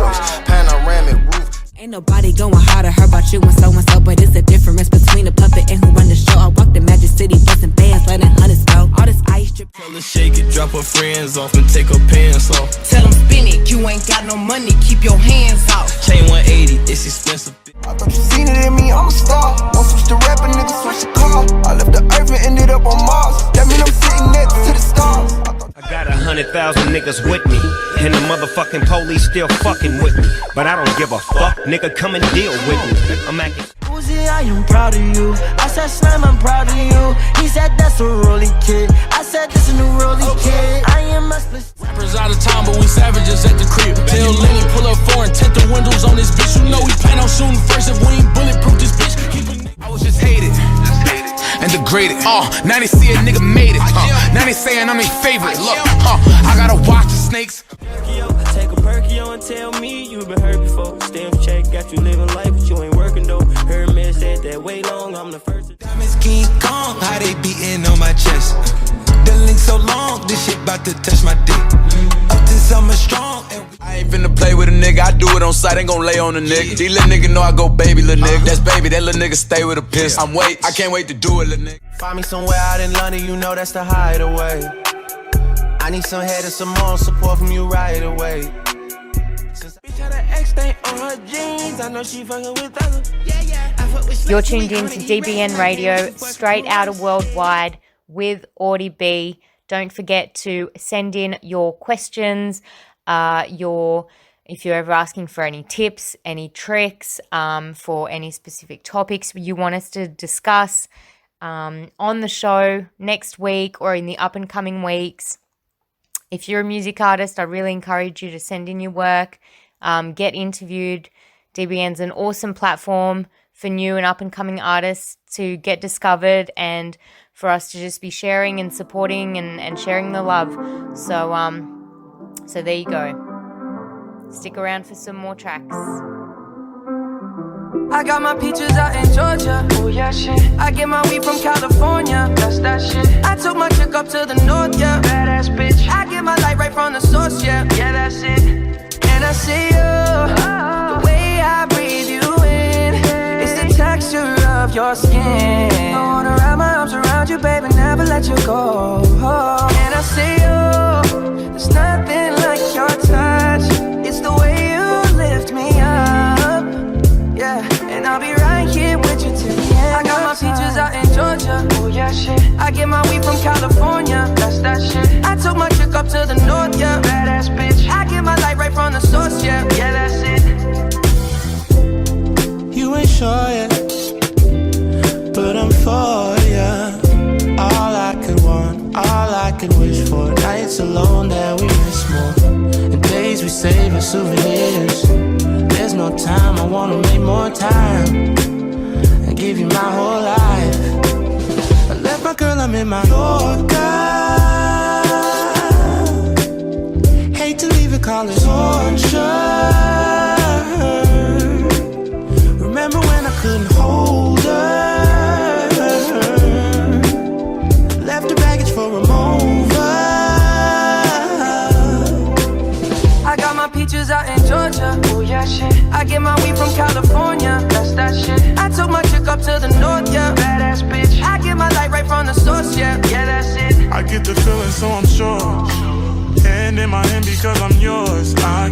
choice. Panoramic roof. Ain't nobody going harder, heard about you and so, but it's the difference between a puppet and who run the show. I walk the Magic City, bustin' bands, letting hundreds go. All this ice drip. Tell her shake it, drop her friends off and take her pants off. Tell them spin it, you ain't got no money, keep your hands off. Chain 180, it's expensive. I thought you seen it in me, I'm a star. Won't switch to rap, a nigga switch the car. I left the earth and ended up on Mars. That mean I'm sitting next to the stars. I got 100,000 niggas with me, and the motherfucking police still fucking with me. But I don't give a fuck, nigga, come and deal with me. I'm acting. Uzi, I am proud of you. I said, Slam, I'm proud of you. He said, that's a rolly kid. I said, this a new rolly kid. I am a split. Rappers out of town, but we savages at the crib. Tell Lenny, pull up four and tint the windows on this bitch. You know we plan on shooting first if we ain't bulletproof this bitch. I was just hated and degraded. Now they see a nigga made it. Now they saying I'm their favorite. Look, I gotta watch the snakes. Take a Perkio and tell me you been hurt before. Stamp check, got you living life, but you ain't working though. Hermes said that way long, I'm the first. Diamonds King Kong, how they beating on my chest. The link so long, this shit about to touch my dick. Up to summer strong. I ain't finna play with a nigga, I do it on sight, ain't gon' lay on a nigga. These little niggas know I go baby, little nigga. That's baby, that little nigga stay with a piss. I can't wait to do it, little nigga. Find me somewhere out in London, you know that's the hideaway. I need some head and some more support from you right away. Bitch had an X stain on her jeans, I know she fucking with others. You're tuned in to DBN Radio, straight out of Worldwide with Audie B. Don't forget to send in your questions, if you're ever asking for any tips, any tricks, for any specific topics you want us to discuss on the show next week or in the up and coming weeks. If you're a music artist, I really encourage you to send in your work, get interviewed. DBN's an awesome platform for new and up and coming artists to get discovered and for us to just be sharing and supporting and sharing the love. So there you go. Stick around for some more tracks. I got my peaches out in Georgia. Oh yeah, shit. I get my weed from California. That's that shit. I took my chick up to the north, yeah. Badass bitch. I get my light right from the source, yeah. Yeah, that's it. And I see you, the way I breathe you in. It's the texture of your skin. I wanna wrap my arms around you, baby, never let you go. And I see you, there's nothing like your touch. It's the way you lift me up, yeah. And I'll be right here with you till the end. I got my peaches out in Georgia. Oh yeah, shit. I get my weed from California. That's that shit. I took my chick up to the north, yeah. Badass bitch. I get my light right from the source, yeah. Yeah, that's it. You ain't sure yet, but I'm for ya. All I could want, all I could wish for. Nights alone that we miss more, and days we save as souvenirs. There's no time, I wanna make more time and give you my whole life. I left my girl, I'm in my Yorker. Hate to leave it, call it torture. Remember when I couldn't hold her? Left her baggage for a mover. I got my peaches out in Georgia. Oh yeah, shit. I get my weed from California. That's that shit. I took my chick up to the north, yeah. Badass bitch. I get my light right from the source, yeah. Yeah, that's it. I get the feeling, so I'm sure. Hand in my hand because I'm yours. I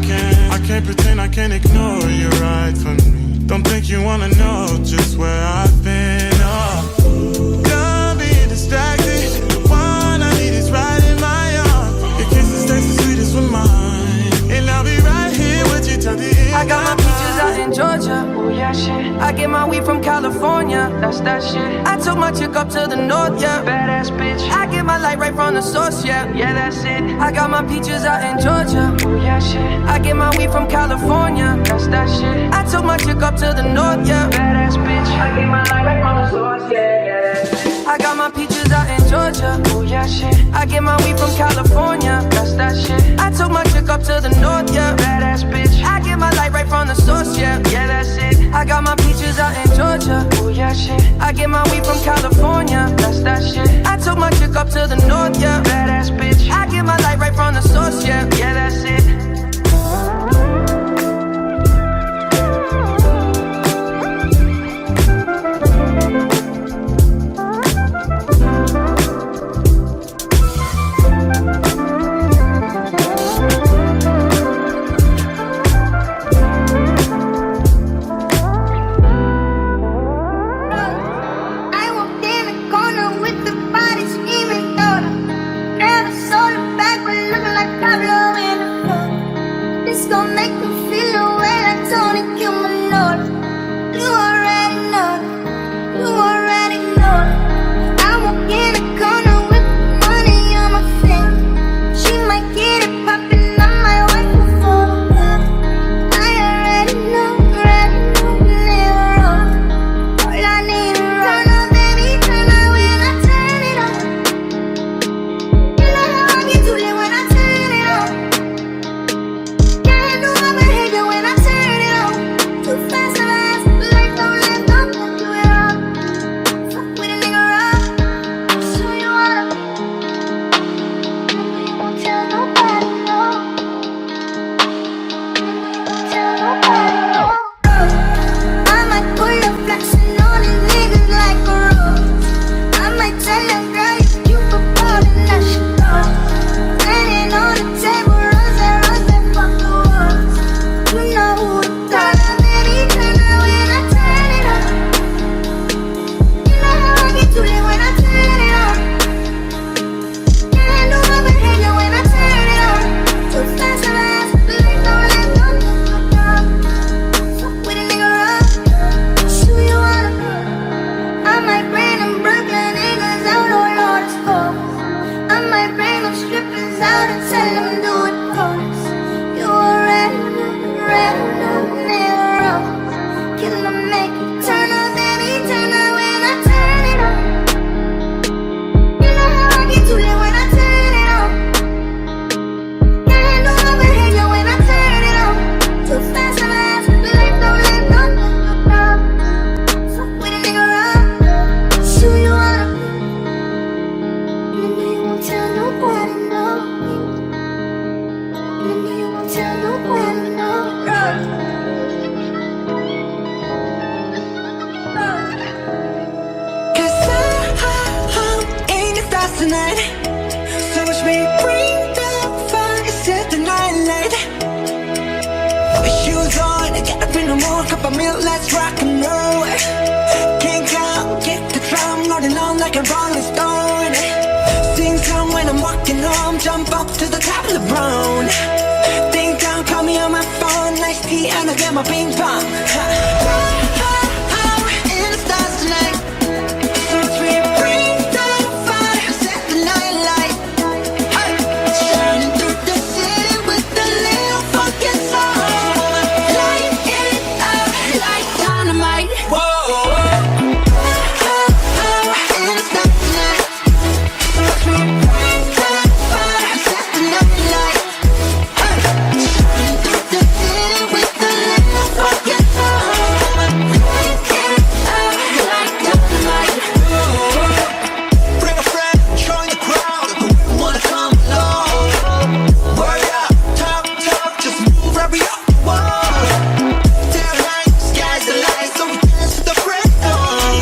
can't pretend, I can't ignore you right from me. Don't think you wanna know just where I've been. Done being distracted. The one I need is right in my arms. Your kisses taste the sweetest with mine, and I'll be right here with you till the end. I got my peaches out in Georgia. Oh yeah, shit. I get my weed from California. That's that shit. I took my chick up to the north, yeah. Badass bitch. I get my light right from the source, yeah. Yeah, that's it. I got my peaches out in Georgia. Oh yeah, shit. I get my weed from California. That's that shit. I took my chick up to the north, yeah. Badass bitch. I get my light right from the source, yeah. Yeah, that's it. I got my peaches out in Georgia. Oh yeah, shit. I get my weed from California. That's that shit. I took my chick up to the north, yeah. Badass bitch. I get my light right from the source, yeah. Yeah, that's it. I got my peaches out in Georgia. Oh yeah, shit. I get my weed from California. That's that shit. I took my chick up to the north, yeah. Badass bitch. I get my light right from the source, yeah. Yeah, that's it. let's rock and roll. King Kong, kick the drum, rolling on like a rolling stone. Sing song when I'm walking home, jump up to the top of the brown. Ding dong, call me on my phone, nice tea and I get my ping pong. In the stars tonight, so sweet, bring the fire, set the night light. Shining through the city with the little funky soul. Light it up like dynamite. Whoa. In the stars tonight, so sweet, bring the fire, set the night light. Shining through the city with the little funky soul. Light it up like dynamite. Bring a friend, join the crowd. Wanna come along? Word up, talk, just move right up the wall. Down high, sky's the light, so we dance with the break on.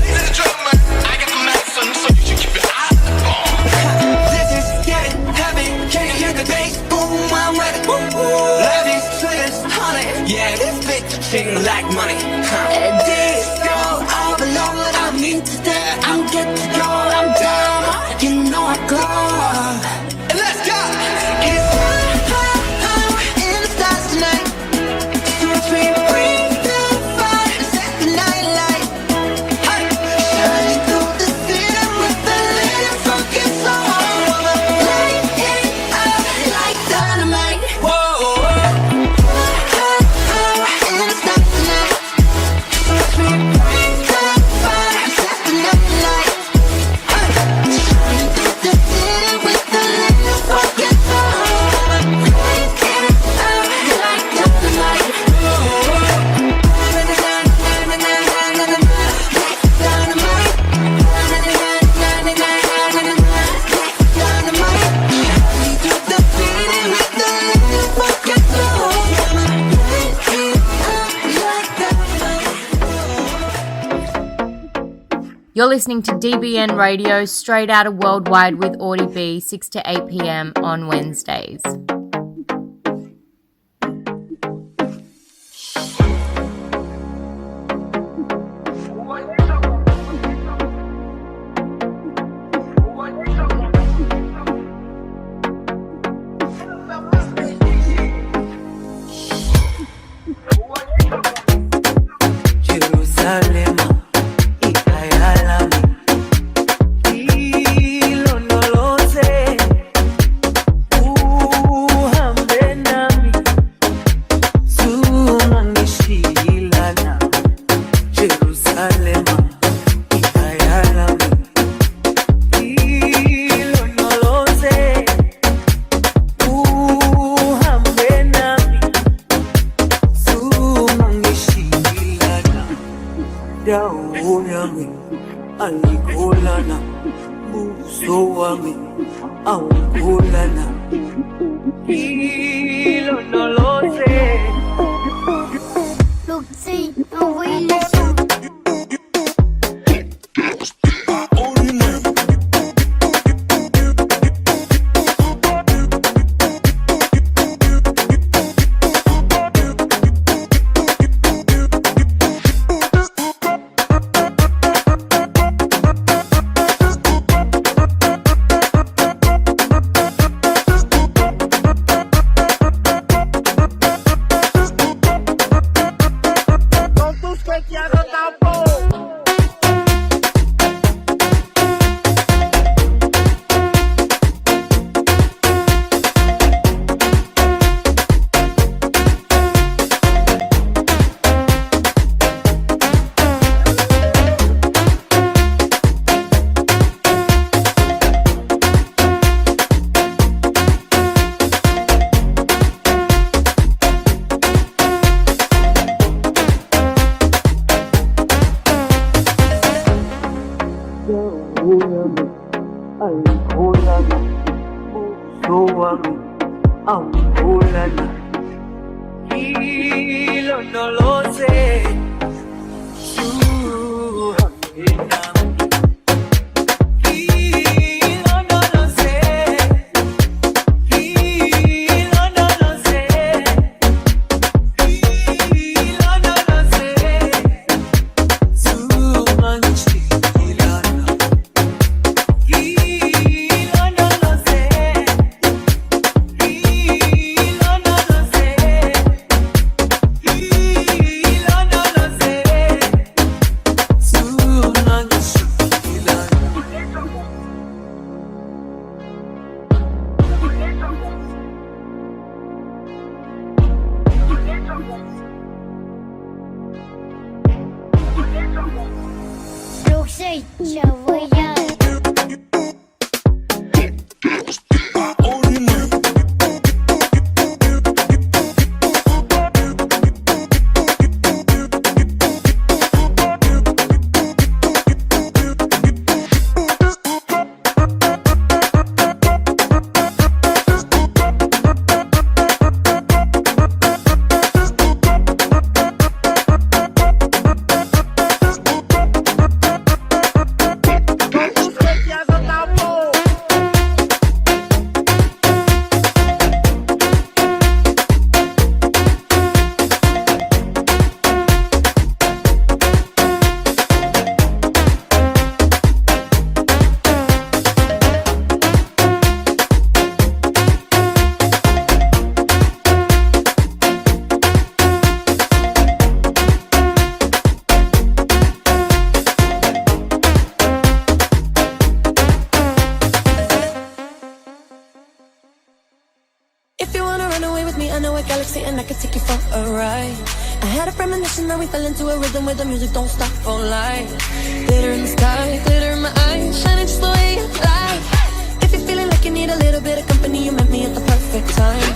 Ladies and gentlemen, I got the medicine, so you should keep your eyes on the ball. This is getting heavy, can you hear the bass? Boom, I'm ready. Levies, slippers, honey, yeah, this bitch shaking like money. Disco, all alone, I mean to stay. I'm good to go, I'm down, you know I go. And let's go! It's in the stars tonight. So sweet, bring the fire, set the night light. Shining through the city with the little funky soul. Light it up like dynamite. Whoa. In the stars tonight. So sweet, bring the fire, set the night light. Shining through the city with the little funky soul. Light it up like dynamite. You're listening to DBN Radio, straight out of Worldwide with Audie B, 6 to 8 p.m. on Wednesdays. Jerusalem, ikayalami, ilondoloze, uhambe nami, zungangishilana. Jerusalem, ikayalami, ilondoloze, uhambe nami, zungangishilana. Dawo yami alikholana, buso wami awukholana. Ilondoloze. galaxy and I can take you for a ride. I had a premonition that we fell into a rhythm where the music don't stop for life. Glitter in the sky, glitter in my eyes, shining just the way you like. If you're feeling like you need a little bit of company, you met me at the perfect time.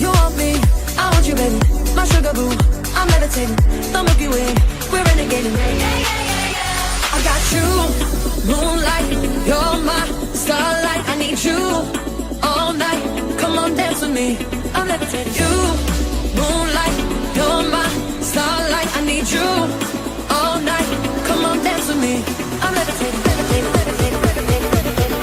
You want me, I want you, baby. My sugar boo, I'm levitating. The Milky Way, we're renegading. I got you, moonlight, you're my starlight. I need you all night. Come on, dance with me. I'm levitating. You, moonlight, you're my starlight. I need you all night. Come on, dance with me. I'm levitating, levitating, levitating, levitating, levitating.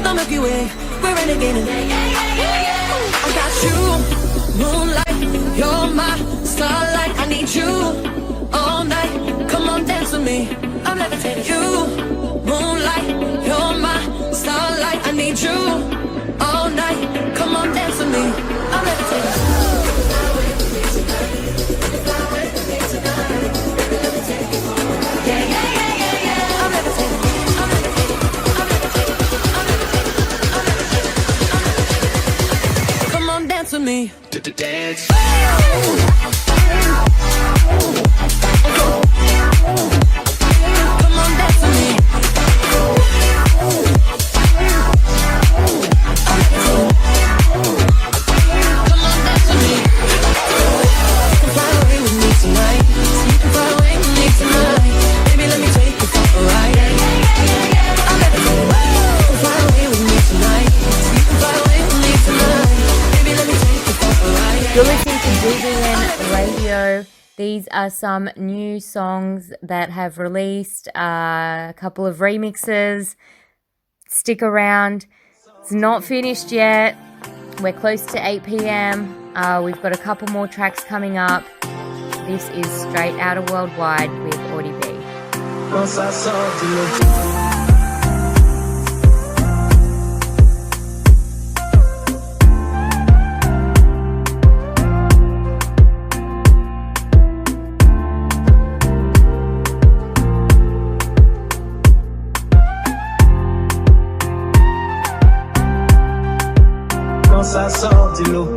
The Milky Way, we're renegading. I got you, moonlight, you're my starlight. I need you all night. Come on, dance with me. I'm levitating. You, moonlight, you're my starlight. I need you all night. Come on, dance with me. I'm levitating. Yeah, yeah, yeah, yeah, yeah. I'm levitating. Dance with me. Dance. Come on, dance with me. Come on, dance with me. You can fly away with me tonight. You can fly away with me tonight. Baby, let me take you for a ride. I'm levitating. You can fly away with me tonight. You can fly away with me tonight. You're listening to DBN Radio. These are some new songs that have released, a couple of remixes. Stick around. It's not finished yet. We're close to 8 p.m. We've got a couple more tracks coming up. This is straight Outta Worldwide with Audie B. Once I saw you. Ça sort de l'eau.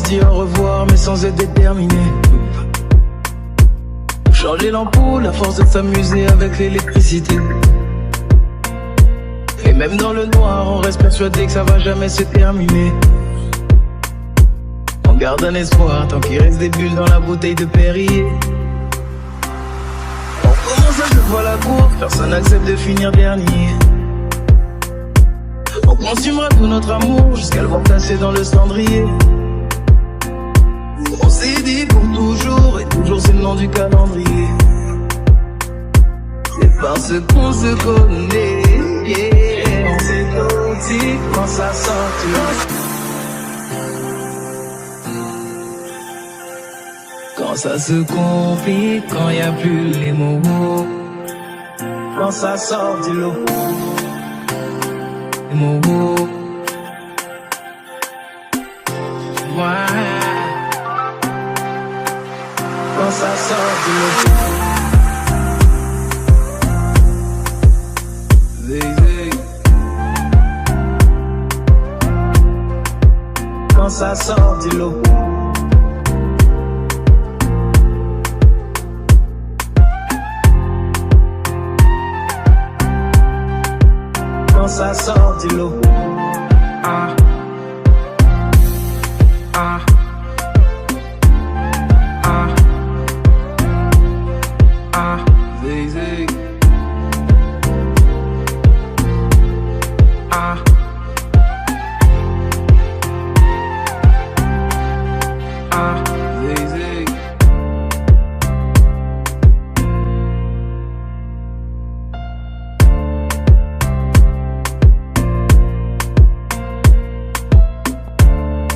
dit au revoir mais sans être déterminé. Changer l'ampoule à force de s'amuser avec l'électricité. Et même dans le noir on reste persuadé que ça va jamais se terminer. On garde un espoir tant qu'il reste des bulles dans la bouteille de Perrier. On commence à chaque fois la course, personne n'accepte de finir dernier. On consumera tout notre amour jusqu'à le voir passer dans le cendrier. On s'est dit pour toujours, et toujours c'est le nom du calendrier. C'est parce qu'on se connaît, yeah. On s'est tout dit quand ça sortira. Quand ça se complique, quand y a plus les mots. Quand ça sort du lot. Les mots. Ouais. Quand ça sort du lot. Quand ça sort du lot. Quand ça sort du lot. Ah. Ah. Ah. Ah. Zig. Ah. Ah. Zig.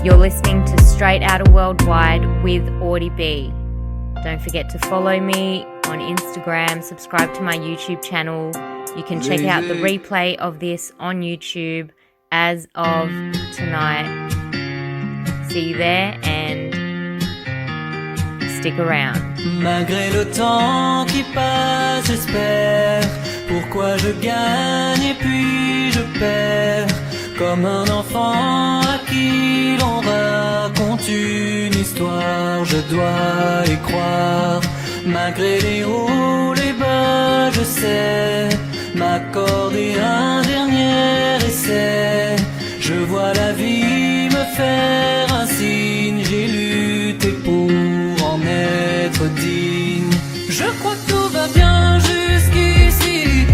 You're listening to Straight Outta Worldwide with Audie B. Don't forget to follow me on Instagram, subscribe to my YouTube channel. You can check out the replay of this on YouTube as of tonight. See you there and stick around. Malgré le temps qui passe, j'espère. Pourquoi je gagne et puis je perds. Comme un enfant à qui l'on raconte une histoire, je dois y croire. Malgré les hauts, les bas, je sais m'accorder un dernier essai. Je vois la vie me faire un signe, j'ai lutté pour en être digne. Je crois que tout va bien jusqu'ici,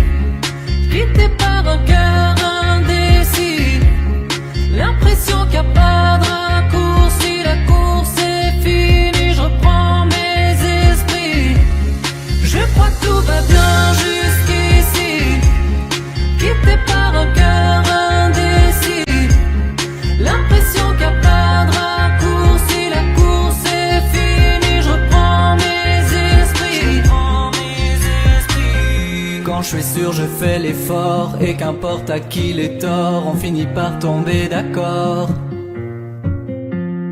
quitté par un cœur indécis. L'impression qu'il n'y a pas de raccourci, la course est finie, je reprends mes esprits. Je crois que tout va bien jusqu'ici, quitté par un cœur indécis. L'impression qu'il n'y a pas de raccourci, la course est finie, je reprends mes esprits. Quand je suis sûr, je fais l'effort, et qu'importe à qui les torts, on finit par tomber d'accord.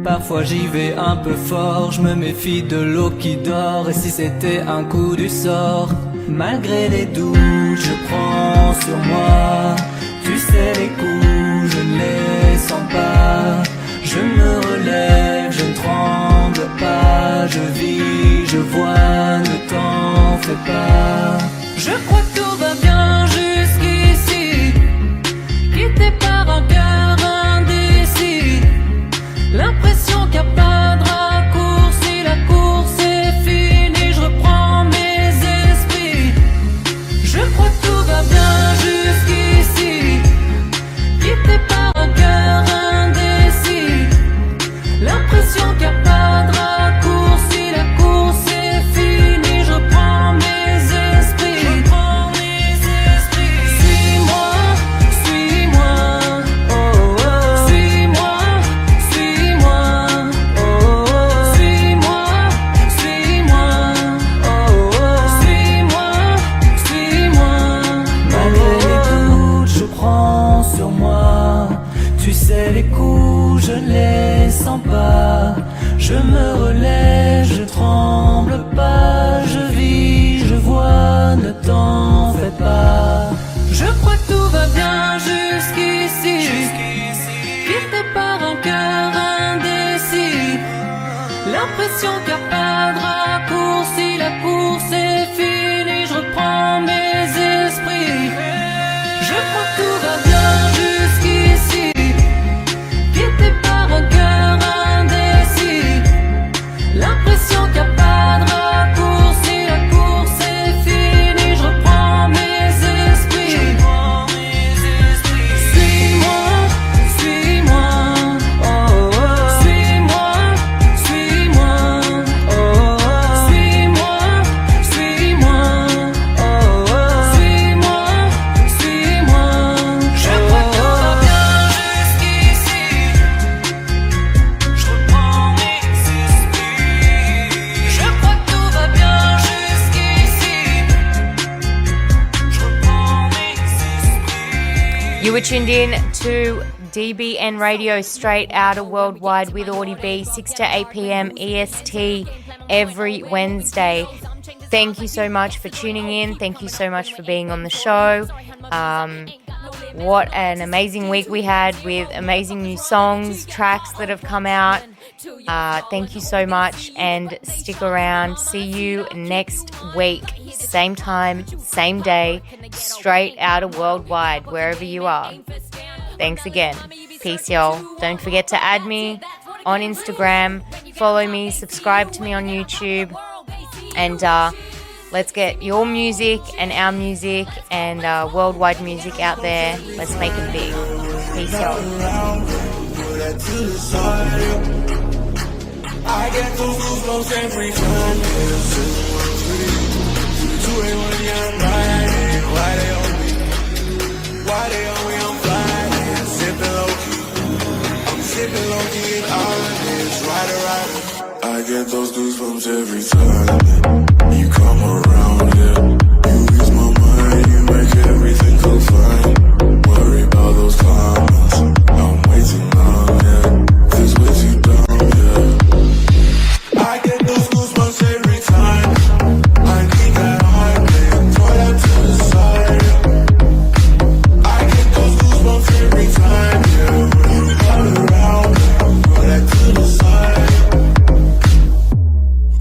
Parfois j'y vais un peu fort, je me méfie de l'eau qui dort, et si c'était un coup du sort. Malgré les doutes, je prends sur moi. Tu sais les coups, je ne les sens pas. Je me relève, je ne tremble pas. Je vis, je vois, ne t'en fais pas. Je crois que tout va bien jusqu'ici, quitté par un cœur indécis. L'impression qu'il n'y a pas de raccourci, la course est finie, je reprends mes esprits. Je crois que tout va bien jusqu'ici, quitté par un cœur indécis. L'impression qu'il n'y a pas de raccourci, la course est finie, je reprends mes esprits. Suis-moi, suis-moi, oh oh. Suis-moi, suis-moi, oh oh. Suis-moi, suis-moi, oh oh. Suis-moi, suis-moi. Malgré les doutes, je prends sur moi. Tu sais les coups, je ne les sens pas. Je me relève, je tremble pas. Je vis, je vois, ne t'en fais pas. Je crois que tout va bien jusqu'ici, quitté par un cœur indécis. l'impression qu'il n'y a pas de raccourci. La course est finie, je reprends mes esprits. Je crois que tout va bien jusqu'ici, guidé par un cœur indécis. L'impression qu'il n'y a pas de raccourci. La course est finie, je reprends mes esprits. Suis-moi, suis-moi, oh, oh. Suis-moi, suis-moi, oh, oh. Suis-moi, suis-moi, oh, oh. Suis-moi, suis-moi. Je crois que tout va bien jusqu'ici. Je reprends mes esprits. Je crois que tout va bien jusqu'ici. Je reprends mes esprits. You were tuned in to DBN Radio, straight out of Worldwide with Audie B, 6 to 8 p.m. EST every Wednesday. Thank you so much for tuning in. Thank you so much for being on the show. What an amazing week we had with amazing new songs, tracks that have come out. Thank you so much and stick around. See you next week. Same time, same day, straight out of Worldwide, wherever you are. Thanks again. Peace, y'all. Don't forget to add me on Instagram, follow me, subscribe to me on YouTube, and let's get your music and our music and worldwide music out there. Let's make it big. Peace, y'all. I get those goosebumps every time. You ain't one young riding. Why they on me? Why they on me? I'm flying, sipping low key. I'm sipping low key in all of this. Rider. I get those goosebumps every time you come around. Yeah, you ease my mind. You make everything feel fine. Worry about those comments. I'm waiting on yeah. This way too dumb. Yeah. I get those goosebumps every time. I need that heartbeat, throw that to the side. I get those goosebumps every time, yeah. When you come around, throw that to the side.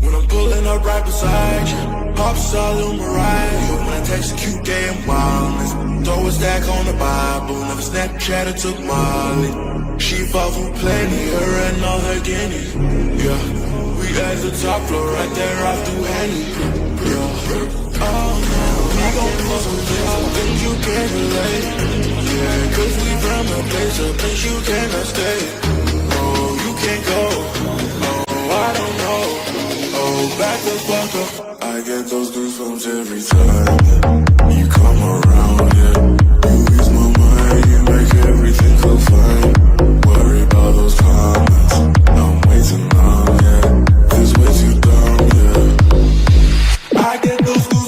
When I'm pulling up right beside you, pop star Lil Mariah. When I text a cute day and wildness, throw a stack on the Bible. Never Snapchat or took Molly. She fought for plenty, her and all her guineas. Yeah. We at the top floor, right there off through Henny. Yeah. Oh no, we gon' do some things you can't relate. Yeah, cause we from a place you cannot stay. Oh, you can't go. Oh, I don't know. Oh, back the fuck up. I get those goosebumps every time you come around, yeah. You ease my mind, you make everything feel fine. Worry about those comments, I'm waiting on, yeah. This way too dumb, yeah. I get those goosebumps.